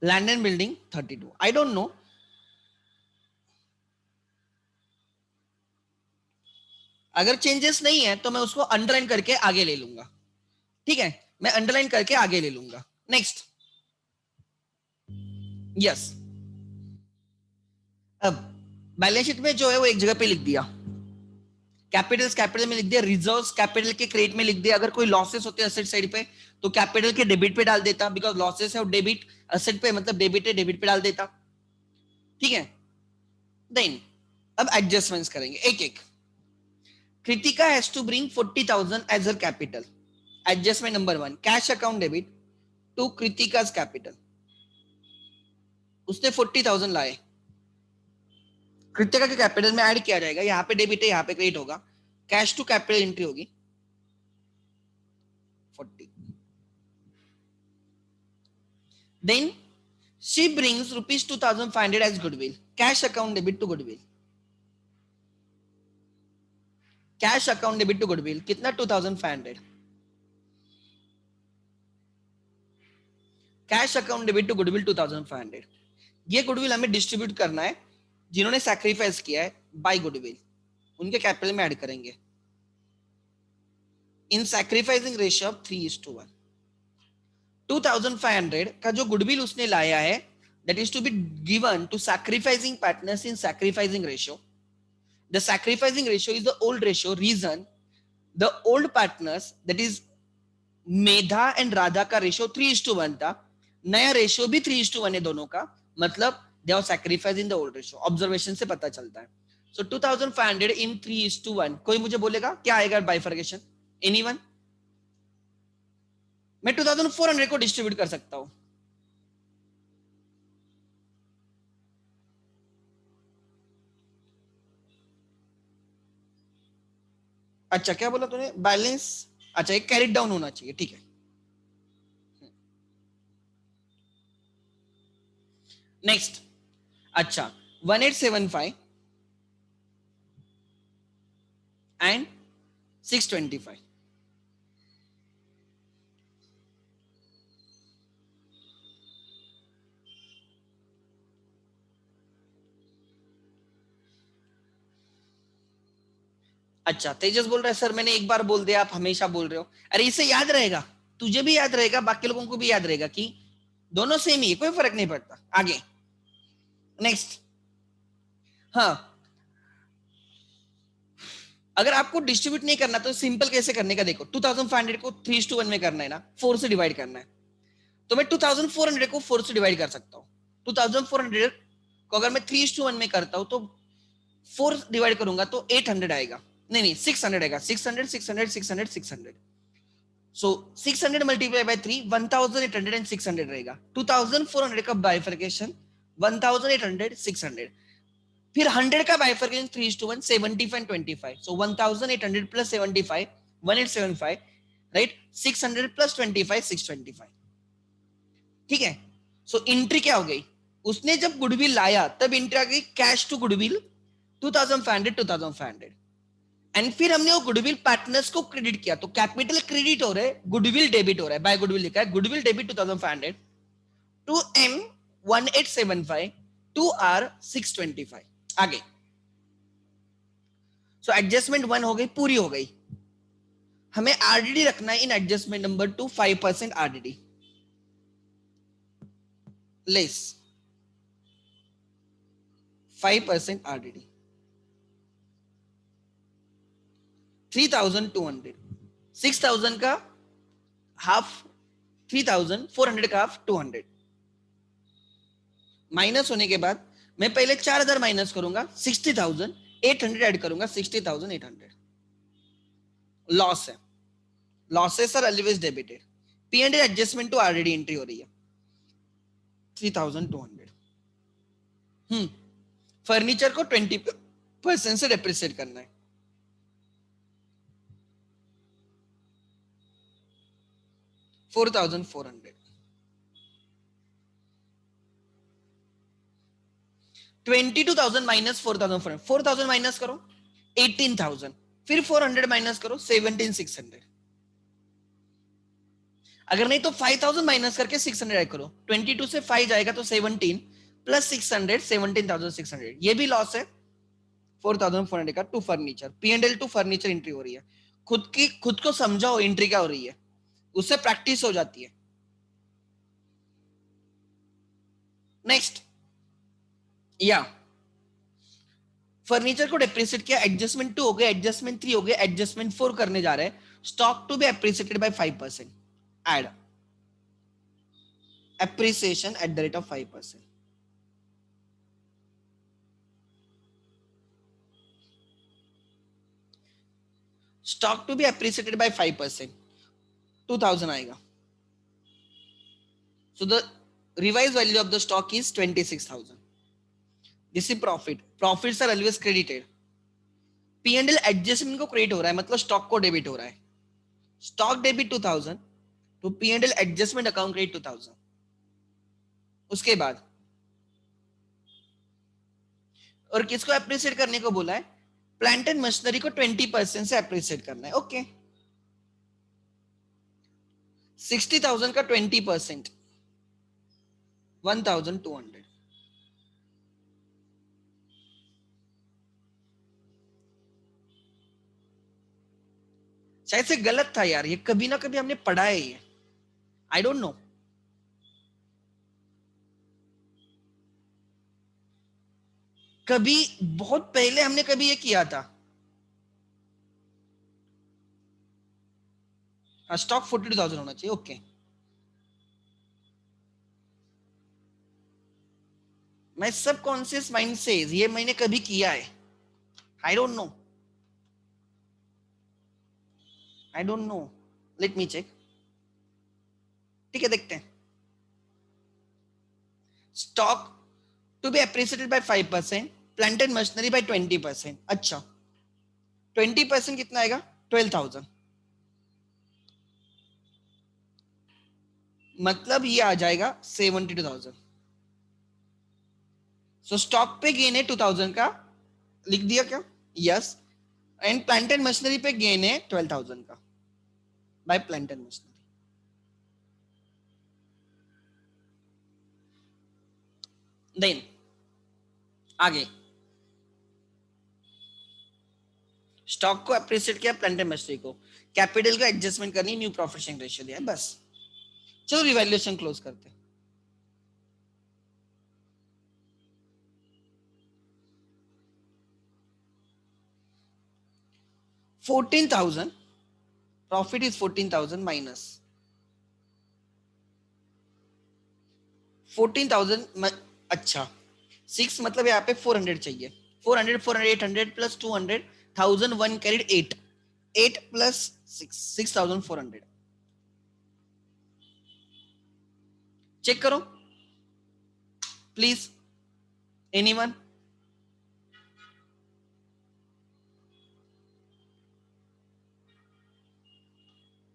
Land and building 32. I don't know. अगर चेंजेस नहीं है तो मैं उसको अंडरलाइन करके आगे ले लूंगा. ठीक है, मैं अंडरलाइन करके आगे ले लूंगा. नेक्स्ट. यस. अब बैलेंस शीट में जो है वो एक जगह पे लिख दिया. कैपिटल्स कैपिटल में लिख दिया. रिजर्व्स कैपिटल के क्रेडिट में लिख दिया. अगर कोई लॉसेस होते हैं असेट साइड पे तो कैपिटल के डेबिट पे डाल देता, बिकॉज लॉसेस है और डेबिट असेट पे, मतलब डेबिट है डेबिट पे डाल देता. ठीक है. देन अब एडजस्टमेंट्स करेंगे एक एक. Kritika has to bring 40,000 as her capital. Adjustment number 1, cash account debit to Kritika's capital. उसने 40,000 लाए, कृतिका के कैपिटल में ऐड किया जाएगा. यहाँ पे डेबिट है, यहाँ पे क्रेडिट होगा. कैश टू कैपिटल एंट्री होगी 40. Then she brings rupees 2,500 as goodwill. Cash account debit to goodwill. Cash account debit to goodwill कितना 2,500. Cash account debit to goodwill 2,500. ये गुडविल हमें डिस्ट्रीब्यूट करना है. जिन्होंने सैक्रिफाइस किया है बाय गुडविल उनके कैपिटल में ऐड करेंगे इन सैक्रिफाइसिंग रेशियो ऑफ 3:1. 2,500 का जो गुडविल उसने लाया है that is to be given to sacrificing partners in sacrificing ratio. The sacrificing ratio is the old ratio. Reason, the old partners that is Medha and Radha का रेशियो 3:1 था. नया रेशियो भी 3:1 है दोनों का, मतलब they are sacrifice in the old ratio. Observation से पता चलता है. सो 2,500 इन 3:1. कोई मुझे बोलेगा क्या आएगा बाइफर्केशन? एनीवन? मैं 2,400 को डिस्ट्रीब्यूट कर सकता हूं. अच्छा क्या बोला तूने? बैलेंस. अच्छा एक कैरिड डाउन होना चाहिए. ठीक है. नेक्स्ट. अच्छा 1,875 एंड 625. अच्छा तेजस बोल रहा है सर मैंने एक बार बोल दिया आप हमेशा बोल रहे हो. अरे इसे याद रहेगा, तुझे भी याद रहेगा, बाकी लोगों को भी याद रहेगा कि दोनों सेम ही है, कोई फर्क नहीं पड़ता. आगे नेक्स्ट. हाँ अगर आपको डिस्ट्रीब्यूट नहीं करना तो सिंपल कैसे करने का देखो. 2,500 को 3:1 में करना है ना, 4 से डिवाइड करना है. तो मैं 2,400 को 4 से डिवाइड कर सकता हूँ. 2,400 को अगर मैं 3:1 में करता हूँ तो 4 डिवाइड करूंगा तो 800 आएगा. नहीं 600 आएगा. 600 600 600 600. सो 600 मल्टीप्लाई बाय 3 1,800 एंड 600 रहेगा. 2,400 का बाइफर्केशन 1,800 600. फिर 100 का bifurcation 3:1, 75 and 25. So 1800 plus 75, 1875, right. 600 plus 25, 625. ठीक है. सो एंट्री क्या हो गई, उसने जब गुडविल लाया तब एंट्री आ गई कैश टू गुडविल 2500, 2500. एंड फिर हमने वो गुडविल पार्टनर्स को क्रेडिट किया, तो कैपिटल क्रेडिट हो रहा है, गुडविल डेबिट हो रहा है. बाय गुडविल लिखा है, goodwill debit 2500 to M 1875 to R 625. आगे. सो एडजस्टमेंट 1 हो गई, पूरी हो गई. हमें आरडीडी रखना है in adjustment number 2, 5% RDD less 5% RDD 3200. 6000 का हाफ 3000, 400 का हाफ 200. माइनस होने के बाद मैं पहले 4000 माइनस करूंगा, 60,000, 800 ऐड करूंगा, 60,800. लॉस है, losses are always debited. P and adjustment to RDD entry हो रही है 3200. फर्नीचर को 20% से डेप्रिसिएट करना है. 4400. 22,000 माइनस 4,400, 4,000 माइनस करो 18,000, फिर 400 माइनस करो 17,600. अगर नहीं तो 5,000 माइनस करके 600 ऐड करो. 22 से 5 जाएगा तो 17 प्लस 600, 17,600. ये भी लॉस है 4,400 का to furniture. P&L to furniture entry हो रही है. खुद को समझाओ एंट्री क्या हो रही है, उससे प्रैक्टिस हो जाती है. नेक्स्ट, या फर्नीचर को डेप्रिसिएट किया, एडजस्टमेंट 2 हो गया, एडजस्टमेंट 3 हो गया, एडजस्टमेंट 4 करने जा रहे हैं. Stock to be appreciated by 5%. Add appreciation at the rate of 5%. Stock to be appreciated by 5%, 2000 आएगा. So the revised value of the stock is 26,000. This is profit. Profits are always credited. P&L adjustment को क्रेडिट हो रहा है, मतलब स्टॉक को डेबिट हो रहा है. स्टॉक डेबिट 2000 तो P&L एडजस्टमेंट अकाउंट क्रेडिट 2000. उसके बाद और किसको अप्रिशिएट करने को बोला है, प्लांट एंड मशीनरी को 20% से अप्रिशिएट करना है. ओके. 60,000 का 20%, 1,200. शायद से गलत था यार, ये कभी ना कभी हमने पढ़ा है ये, आई डोंट नो. कभी बहुत पहले हमने कभी ये किया था. हाँ, स्टॉक 42,000 होना चाहिए. Okay. My subconscious mind says ये मैंने कभी किया है, I don't know, I don't know. Let me check. ठीक है, देखते हैं. Stock to be appreciated by 5%, plant and machinery by 20%. अच्छा, 20% कितना आएगा, 12,000. मतलब ये आ जाएगा 72,000. सो स्टॉक पे गेन है 2,000 का, लिख दिया क्या, yes. And plant and machinery पे गेन है 12,000 का by plant and machinery. Then आगे स्टॉक को अप्रिशिएट किया, प्लांट एंड मशीनरी को, कैपिटल को एडजस्टमेंट करनी, न्यू प्रॉफिट शेयरिंग रेशियो दिया, बस. चलो रिवैल्यूएशन क्लोज करते हैं. 14,000 प्रॉफिट इज 14,000 माइनस 14,000. अच्छा, 6 मतलब यहाँ पे 400 चाहिए. 400, 400, 800 प्लस 200, 1,001 कैरिड 8, 8 प्लस 6, 6,400. चेक करो प्लीज, एनीवन.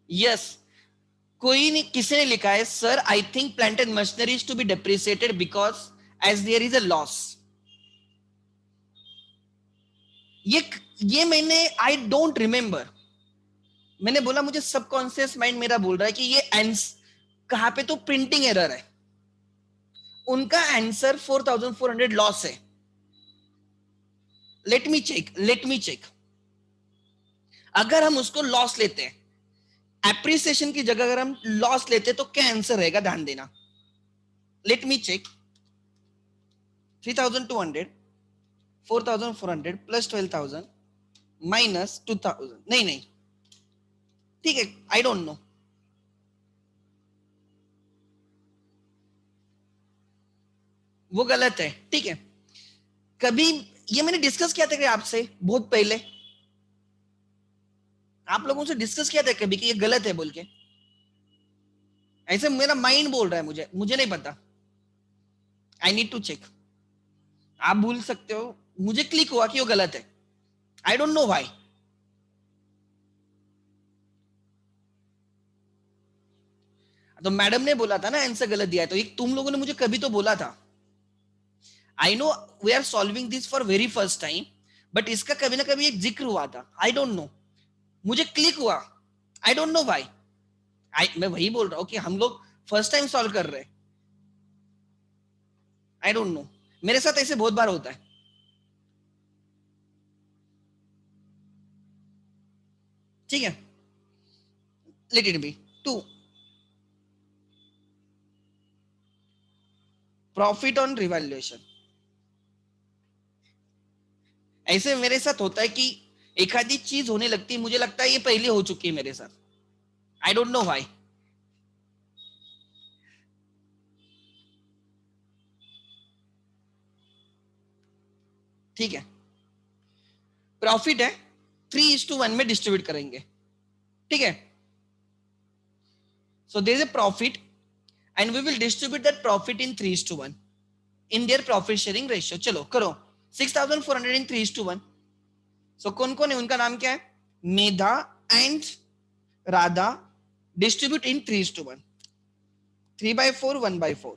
यस, कोई नहीं, किसी ने लिखा है sir I think plant and machinery is to be depreciated because as there is a loss. ये मैंने आई डोंट रिमेम्बर, मैंने बोला मुझे सबकॉन्शियस माइंड मेरा बोल रहा है कि ये कहां पे तो प्रिंटिंग एरर है, उनका आंसर 4400 लॉस है। लेट मी चेक, अगर हम उसको लॉस लेते हैं, एप्रिसिएशन की जगह अगर हम लॉस लेते तो क्या आंसर रहेगा, ध्यान देना। Let me check, 3200 4400 plus 12000 minus 2000, नहीं नहीं ठीक है, आई डोंट नो, वो गलत है, ठीक है। कभी ये मैंने डिस्कस किया था कि आपसे बहुत पहले, आप लोगों से डिस्कस किया था कभी कि ये गलत है बोल के, ऐसे मेरा माइंड बोल रहा है, मुझे मुझे नहीं पता, आई नीड टू चेक। आप भूल सकते हो, मुझे क्लिक हुआ कि वो गलत है, आई डोंट नो व्हाई। तो मैडम ने बोला था ना आंसर गलत दिया है, तो एक तुम लोगों ने मुझे कभी तो बोला था। I know we are solving this for very first time, but इसका कभी ना कभी एक जिक्र हुआ था, आई डोंट नो, मुझे क्लिक हुआ, आई डोंट नो व्हाई। मैं वही बोल रहा हूँ कि हम लोग फर्स्ट टाइम सॉल्व कर रहे हैं, आई डोंट नो, मेरे साथ ऐसे बहुत बार होता है। ठीक है, let it be. To, profit on revaluation. ऐसे मेरे साथ होता है कि एक आधी चीज होने लगती है, मुझे लगता है ये पहले हो चुकी है मेरे साथ, आई डोंट नो व्हाई। ठीक है, प्रॉफिट है, 3:1 में डिस्ट्रीब्यूट करेंगे, ठीक है। So there is a profit and we will distribute that profit in 3:1 in their profit sharing ratio. चलो करो, 6400 इन 3:1। सो कौन कौन है, उनका नाम क्या है, Medha and Radha, distribute in 3:1, 3/4 1/4।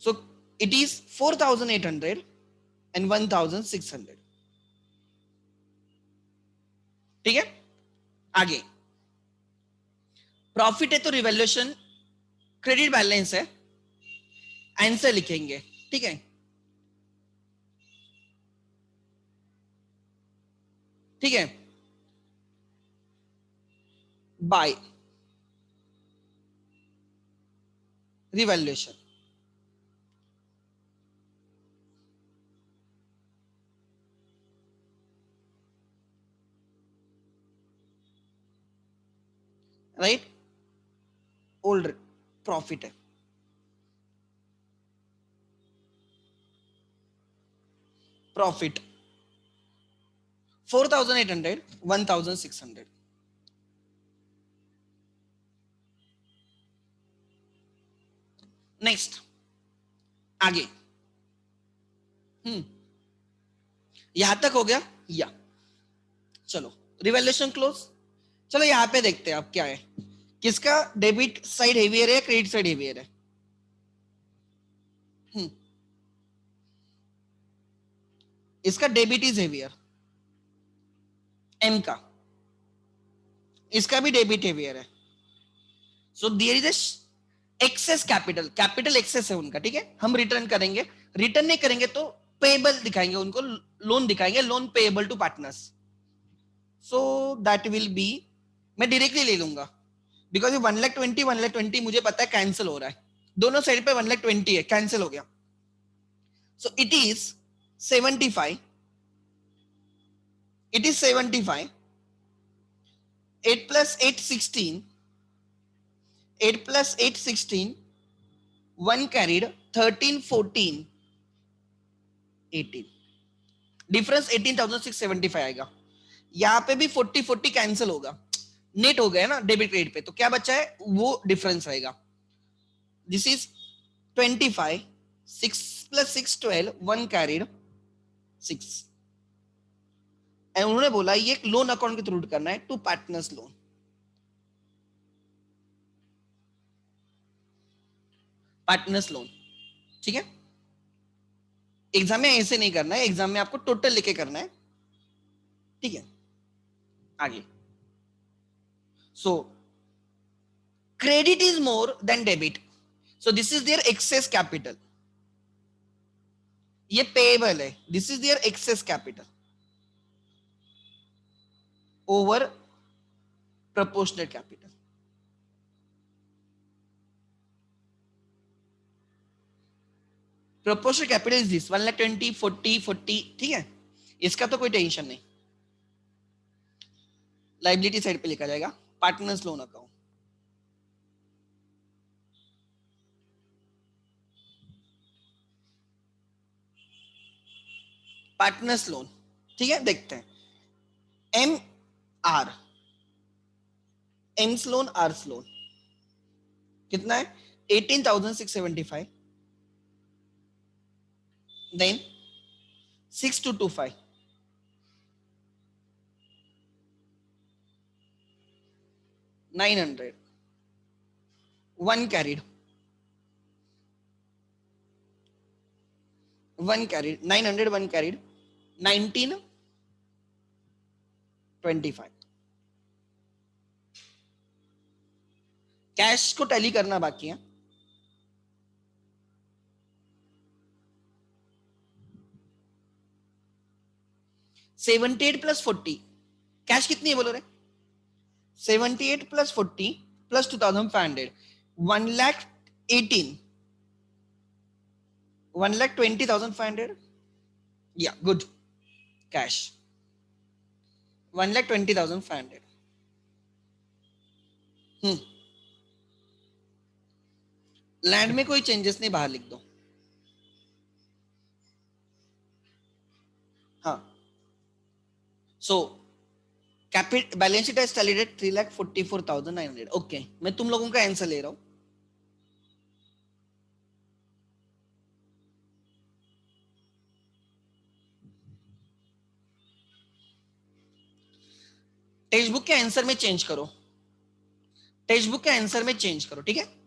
So it is 4800 and 1600। ठीक है, आगे प्रॉफिट है तो रिवैल्यूएशन क्रेडिट बैलेंस है, आंसर लिखेंगे, ठीक है। ठीक है, by revaluation, right, old profit है, प्रॉफिट 4800 1600। नेक्स्ट, आगे, यहां तक हो गया, या चलो रिवैल्यूएशन क्लोज। चलो यहां पे देखते हैं अब क्या है, किसका डेबिट साइड हेवियर है, क्रेडिट साइड हेवियर है। इसका डेबिट इज हेवियर, एम का, इसका भी डेबिट हेवियर है। So there is excess capital, capital excess है उनका, ठीक है, हम रिटर्न करेंगे, रिटर्न नहीं करेंगे तो पेबल दिखाएंगे उनको, लोन दिखाएंगे, loan payable to partners. So that will be, मैं डायरेक्टली ले लूंगा बिकॉज 1,20,000 मुझे पता है कैंसिल हो रहा है, दोनों साइड पे 1,20,000 है, कैंसिल हो गया। सो it is 75, it is 75, 8 plus 8 16, 8 plus 8 16, 1 carried 13 14 18, difference 18,675 आएगा। यहाँ पे भी 40 40 कैंसिल होगा, नेट हो गया ना डेबिट क्रेडिट पे, तो क्या बचा है वो डिफरेंस रहेगा। दिस इज 25, 6 plus 6 12, 1 carried 6, उन्होंने बोला ये एक लोन अकाउंट के थ्रू करना है, to partners loan. Partners loan, ठीक है। एग्जाम में ऐसे नहीं करना है, एग्जाम में आपको टोटल लेके करना है, ठीक है। आगे, so credit is more than debit, so this is their excess capital, ये पेएबल है, this is their excess capital over proportional capital. Proportional capital is this 1,20,000, 40, ठीक है। इसका तो कोई टेंशन नहीं, लाइबिलिटी साइड पे लिखा जाएगा, partners loan account. Partners loan, ठीक है। देखते हैं, M R, M's loan, R's loan कितना है, 18,675, देन 6,225, 900, one carried, 900, one carried, 1925। कैश को टैली करना बाकी है। $78+40, कैश कितनी है बोलो रे, 78+40 प्लस 2,500, 1,18,000, 1,20,500, या गुड, कैश 1,20,500। लैंड में कोई चेंजेस नहीं, बाहर लिख दो। हाँ, so capital balance sheet is tallied at 3,44,900। Okay, मैं तुम लोगों का आंसर ले रहा हूं। टेक्स्ट बुक के आंसर में चेंज करो, टेक्स्ट बुक के आंसर में चेंज करो, ठीक है।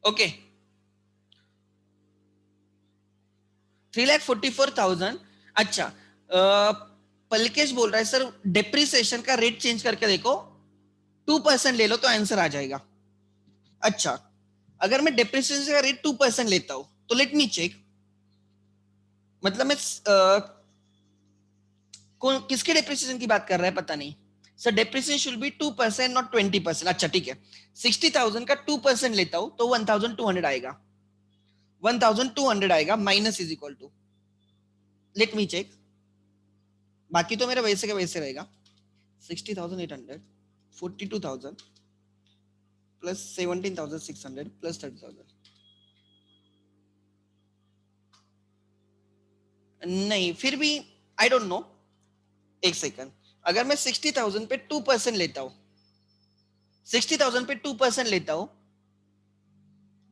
ओके, 3,44,000। अच्छा, पलकेश बोल रहा है सर डेप्रिसिएशन का रेट चेंज करके देखो, 2% ले लो तो आंसर आ जाएगा। अच्छा, अगर मैं डेप्रिसिएशन का रेट 2% लेता हूं तो लेट मी चेक, मतलब मैं कौन किसके डेप्रिसिएशन की बात कर रहा है पता नहीं sir. Depreciation should be 2% not 20%। अच्छा ठीक है, 60,000 का 2% लेता हूं तो 1,200 आएगा, 1,200 आएगा, minus is equal to, let me check, बाकी तो मेरा वैसे का वैसे रहेगा। 60,800 42,000 प्लस 17,600 प्लस 30,000, नहीं फिर भी आई डोंट नो, एक सेकंड। अगर मैं 60,000 पे 2% लेता हूं, 60,000 पे 2% लेता हूं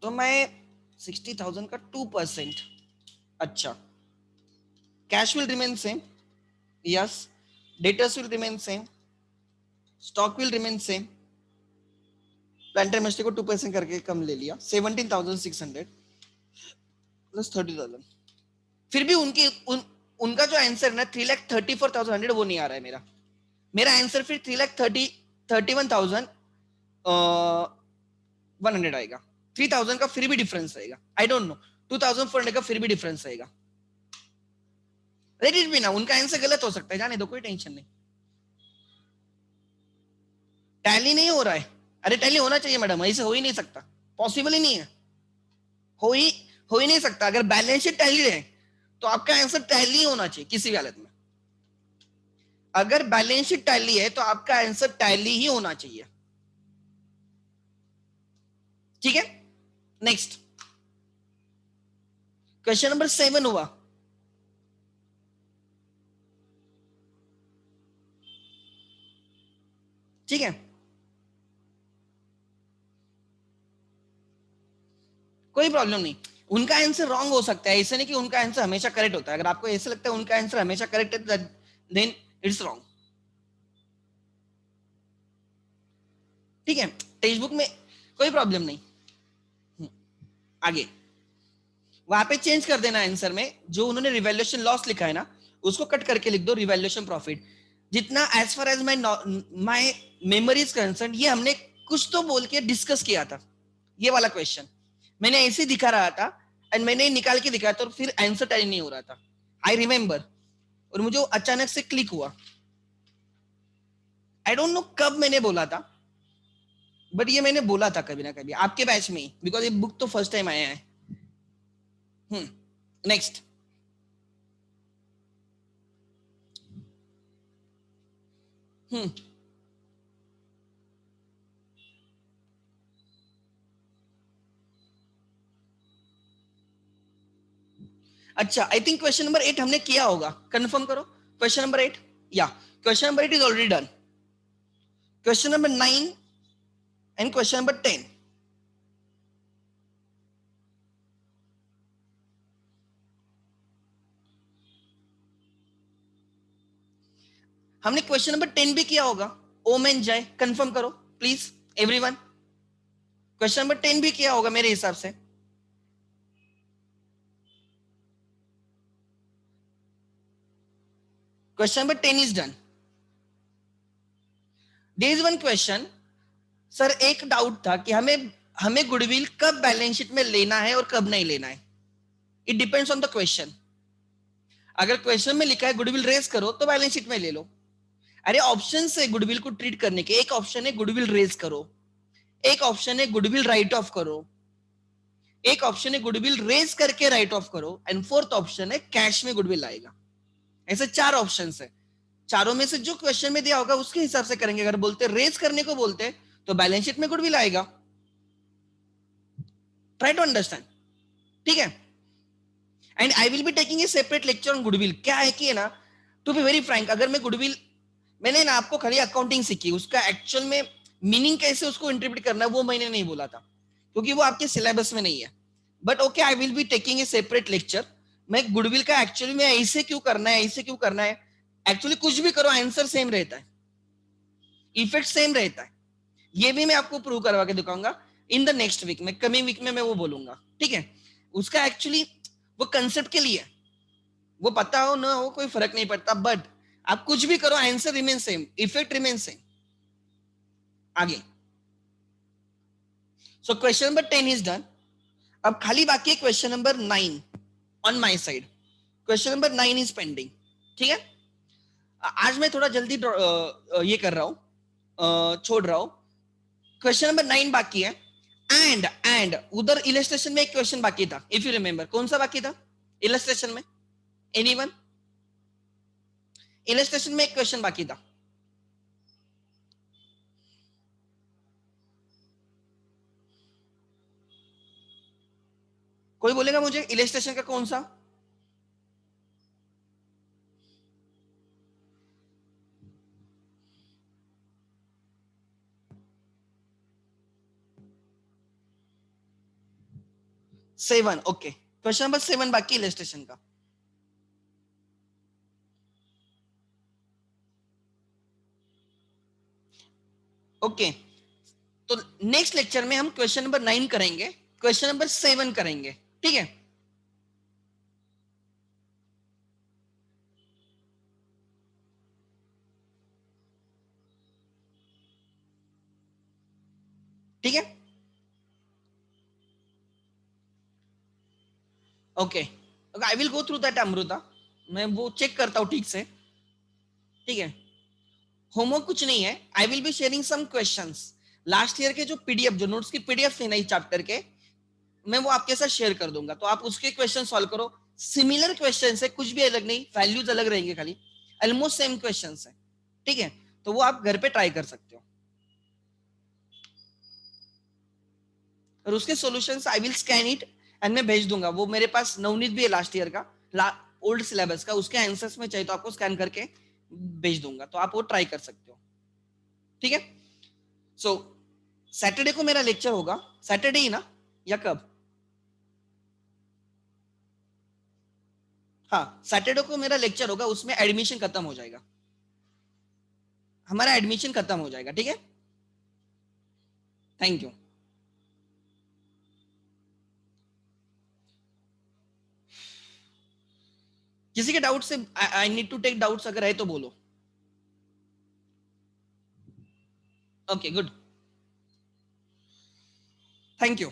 तो मैं 60,000 का 2%, अच्छा, cash will remain same, yes, debtors will remain same, stock will remain same, planter machinery को 2% करके कम ले लिया, 17,600 प्लस 30,000, फिर भी उनका जो आंसर है ना 3,34,100 वो नहीं आ रहा है मेरा। मेरा आंसर फिर 3,31,100 आएगा। 3,000 का फिर भी डिफरेंस रहेगा, आई डोंट नो, 2,400 का फिर भी डिफरेंस रहेगा। लेट इट बी ना, उनका आंसर गलत हो सकता है, जाने दो, कोई टेंशन नहीं। टैली नहीं हो रहा है, अरे टैली होना चाहिए मैडम, ऐसे हो ही नहीं सकता, पॉसिबल ही नहीं है, हो ही हो ही नहीं सकता। अगर बैलेंस शीट टैली है तो आपका आंसर टैली होना चाहिए किसी भी हालत में। अगर बैलेंस शीट टैली है तो आपका आंसर टैली ही होना चाहिए, ठीक है। नेक्स्ट क्वेश्चन नंबर 7 हुआ, ठीक है। कोई प्रॉब्लम नहीं, उनका आंसर रॉन्ग हो सकता है, ऐसे नहीं कि उनका आंसर हमेशा करेक्ट होता है। अगर आपको ऐसे लगता है उनका आंसर हमेशा करेक्ट है देन इट्स रॉन्ग, ठीक है। टेक्स्ट बुक में कोई प्रॉब्लम नहीं। आगे वहां पे चेंज कर देना आंसर में, जो उन्होंने रिवैल्यूएशन लॉस लिखा है ना उसको कट करके लिख दो रिवैल्यूएशन प्रॉफिट। जितना as far as my memory is concern, ये हमने कुछ तो बोल के डिस्कस किया था, ये वाला क्वेश्चन मैंने ऐसे दिखा रहा था एंड मैंने निकाल के दिखाया तो फिर आंसर टैली नहीं हो रहा था, आई रिमेम्बर। और मुझे अचानक से क्लिक हुआ, आई डोंट नो कब मैंने बोला था, बट ये मैंने बोला था कभी ना कभी आपके बैच में ही, बिकॉज ये बुक तो फर्स्ट टाइम आया है। नेक्स्ट अच्छा, आई थिंक क्वेश्चन नंबर 8 हमने किया होगा, कंफर्म करो। क्वेश्चन नंबर 8, या question number 8 is already done. Question number 9 and question number 10, हमने क्वेश्चन नंबर 10 भी किया होगा। ओम एंड जय कंफर्म करो प्लीज एवरीवन, क्वेश्चन नंबर 10 भी किया होगा मेरे हिसाब से। Question number 10 is done. There is one question, sir एक डाउट था कि हमें हमें गुडविल कब बैलेंस शीट में लेना है और कब नहीं लेना है। It depends on the question. अगर क्वेश्चन में लिखा है गुडविल रेज करो तो बैलेंस शीट में ले लो। अरे ऑप्शन है गुडविल को ट्रीट करने के, एक ऑप्शन है गुडविल रेज करो, एक ऑप्शन है गुडविल राइट ऑफ करो, एक ऑप्शन है गुडविल रेज करके राइट ऑफ करो, एंड फोर्थ ऑप्शन है कैश में गुडविल आएगा। ऐसे 4 ऑप्शन है, चारों में से जो क्वेश्चन में दिया होगा उसके हिसाब से करेंगे। अगर बोलते रेज करने को बोलते तो बैलेंस शीट में गुडविल आएगा। ट्राई टू अंडरस्टैंड, ठीक है। And I will be taking a separate lecture on goodwill. क्या है कि ना, टू बी वेरी फ्रैंक, अगर मैं गुडविल, मैंने ना आपको खाली अकाउंटिंग सीखी, उसका एक्चुअल में मीनिंग कैसे उसको इंटरप्रेट करना है वो मैंने नहीं बोला था, क्योंकि वो आपके सिलेबस में नहीं है। But okay, I will be taking a separate lecture. मैं गुडविल का एक्चुअली में ऐसे क्यों करना है, ऐसे क्यों करना है, एक्चुअली कुछ भी करो आंसर सेम रहता है, इफेक्ट सेम रहता है। ये भी मैं आपको प्रूव करवा के दिखाऊंगा इन द नेक्स्ट वीक में, कमिंग वीक में मैं वो बोलूंगा, ठीक है। उसका एक्चुअली वो कंसेप्ट के लिए, वो पता हो ना हो कोई फर्क नहीं पड़ता, बट आप कुछ भी करो answer remain same, effect remain same. आगे so question number 10 is done. अब खाली बाकी है question number 9 on my side. Question number 9 is pending. ठीक है, आज मैं थोड़ा जल्दी ये कर रहा हूं, छोड़ रहा हूं. क्वेश्चन नंबर 9 बाकी है. एंड उधर इलस्ट्रेशन में एक क्वेश्चन बाकी था, इफ यू रिमेंबर. कौन सा बाकी था इलस्ट्रेशन में? एनीवन? इलस्ट्रेशन में एक क्वेश्चन बाकी था. कोई बोलेगा मुझे इलस्ट्रेशन का कौन सा? सेवन. ओके, क्वेश्चन नंबर 7 बाकी इलस्ट्रेशन का. ओके, तो नेक्स्ट लेक्चर में हम क्वेश्चन नंबर 9 करेंगे, क्वेश्चन नंबर 7 करेंगे. ठीक है, ठीक है. Okay, I will go through that Amrita. मैं वो चेक करता हूं ठीक से. ठीक है, होमवर्क कुछ नहीं है. I will be sharing some questions. Last year के जो पीडीएफ, जो नोट्स की पीडीएफ थे ना इस चैप्टर के, मैं वो आपके साथ शेयर कर दूंगा. तो आप उसके क्वेश्चन सॉल्व करो. सिमिलर क्वेश्चन है, कुछ भी अलग नहीं, वैल्यूज अलग रहेंगे, खाली ऑलमोस्ट सेम क्वेश्चन है. ठीक है, तो वो आप घर पे ट्राई कर सकते हो. और उसके solutions I will scan it and मैं भेज दूंगा. वो मेरे पास नवनीत भी है लास्ट ईयर का, ओल्ड सिलेबस का. उसके आंसर्स में चाहिए तो आपको स्कैन करके भेज दूंगा, तो आप वो ट्राई कर सकते हो. ठीक है, सो सैटरडे को मेरा लेक्चर होगा. सैटरडे ही ना, या कब? हाँ, सैटरडे को मेरा लेक्चर होगा. उसमें एडमिशन खत्म हो जाएगा, हमारा एडमिशन खत्म हो जाएगा. ठीक है, थैंक यू. किसी के डाउट से, I need to take doubts अगर है तो बोलो. Okay, good, thank you.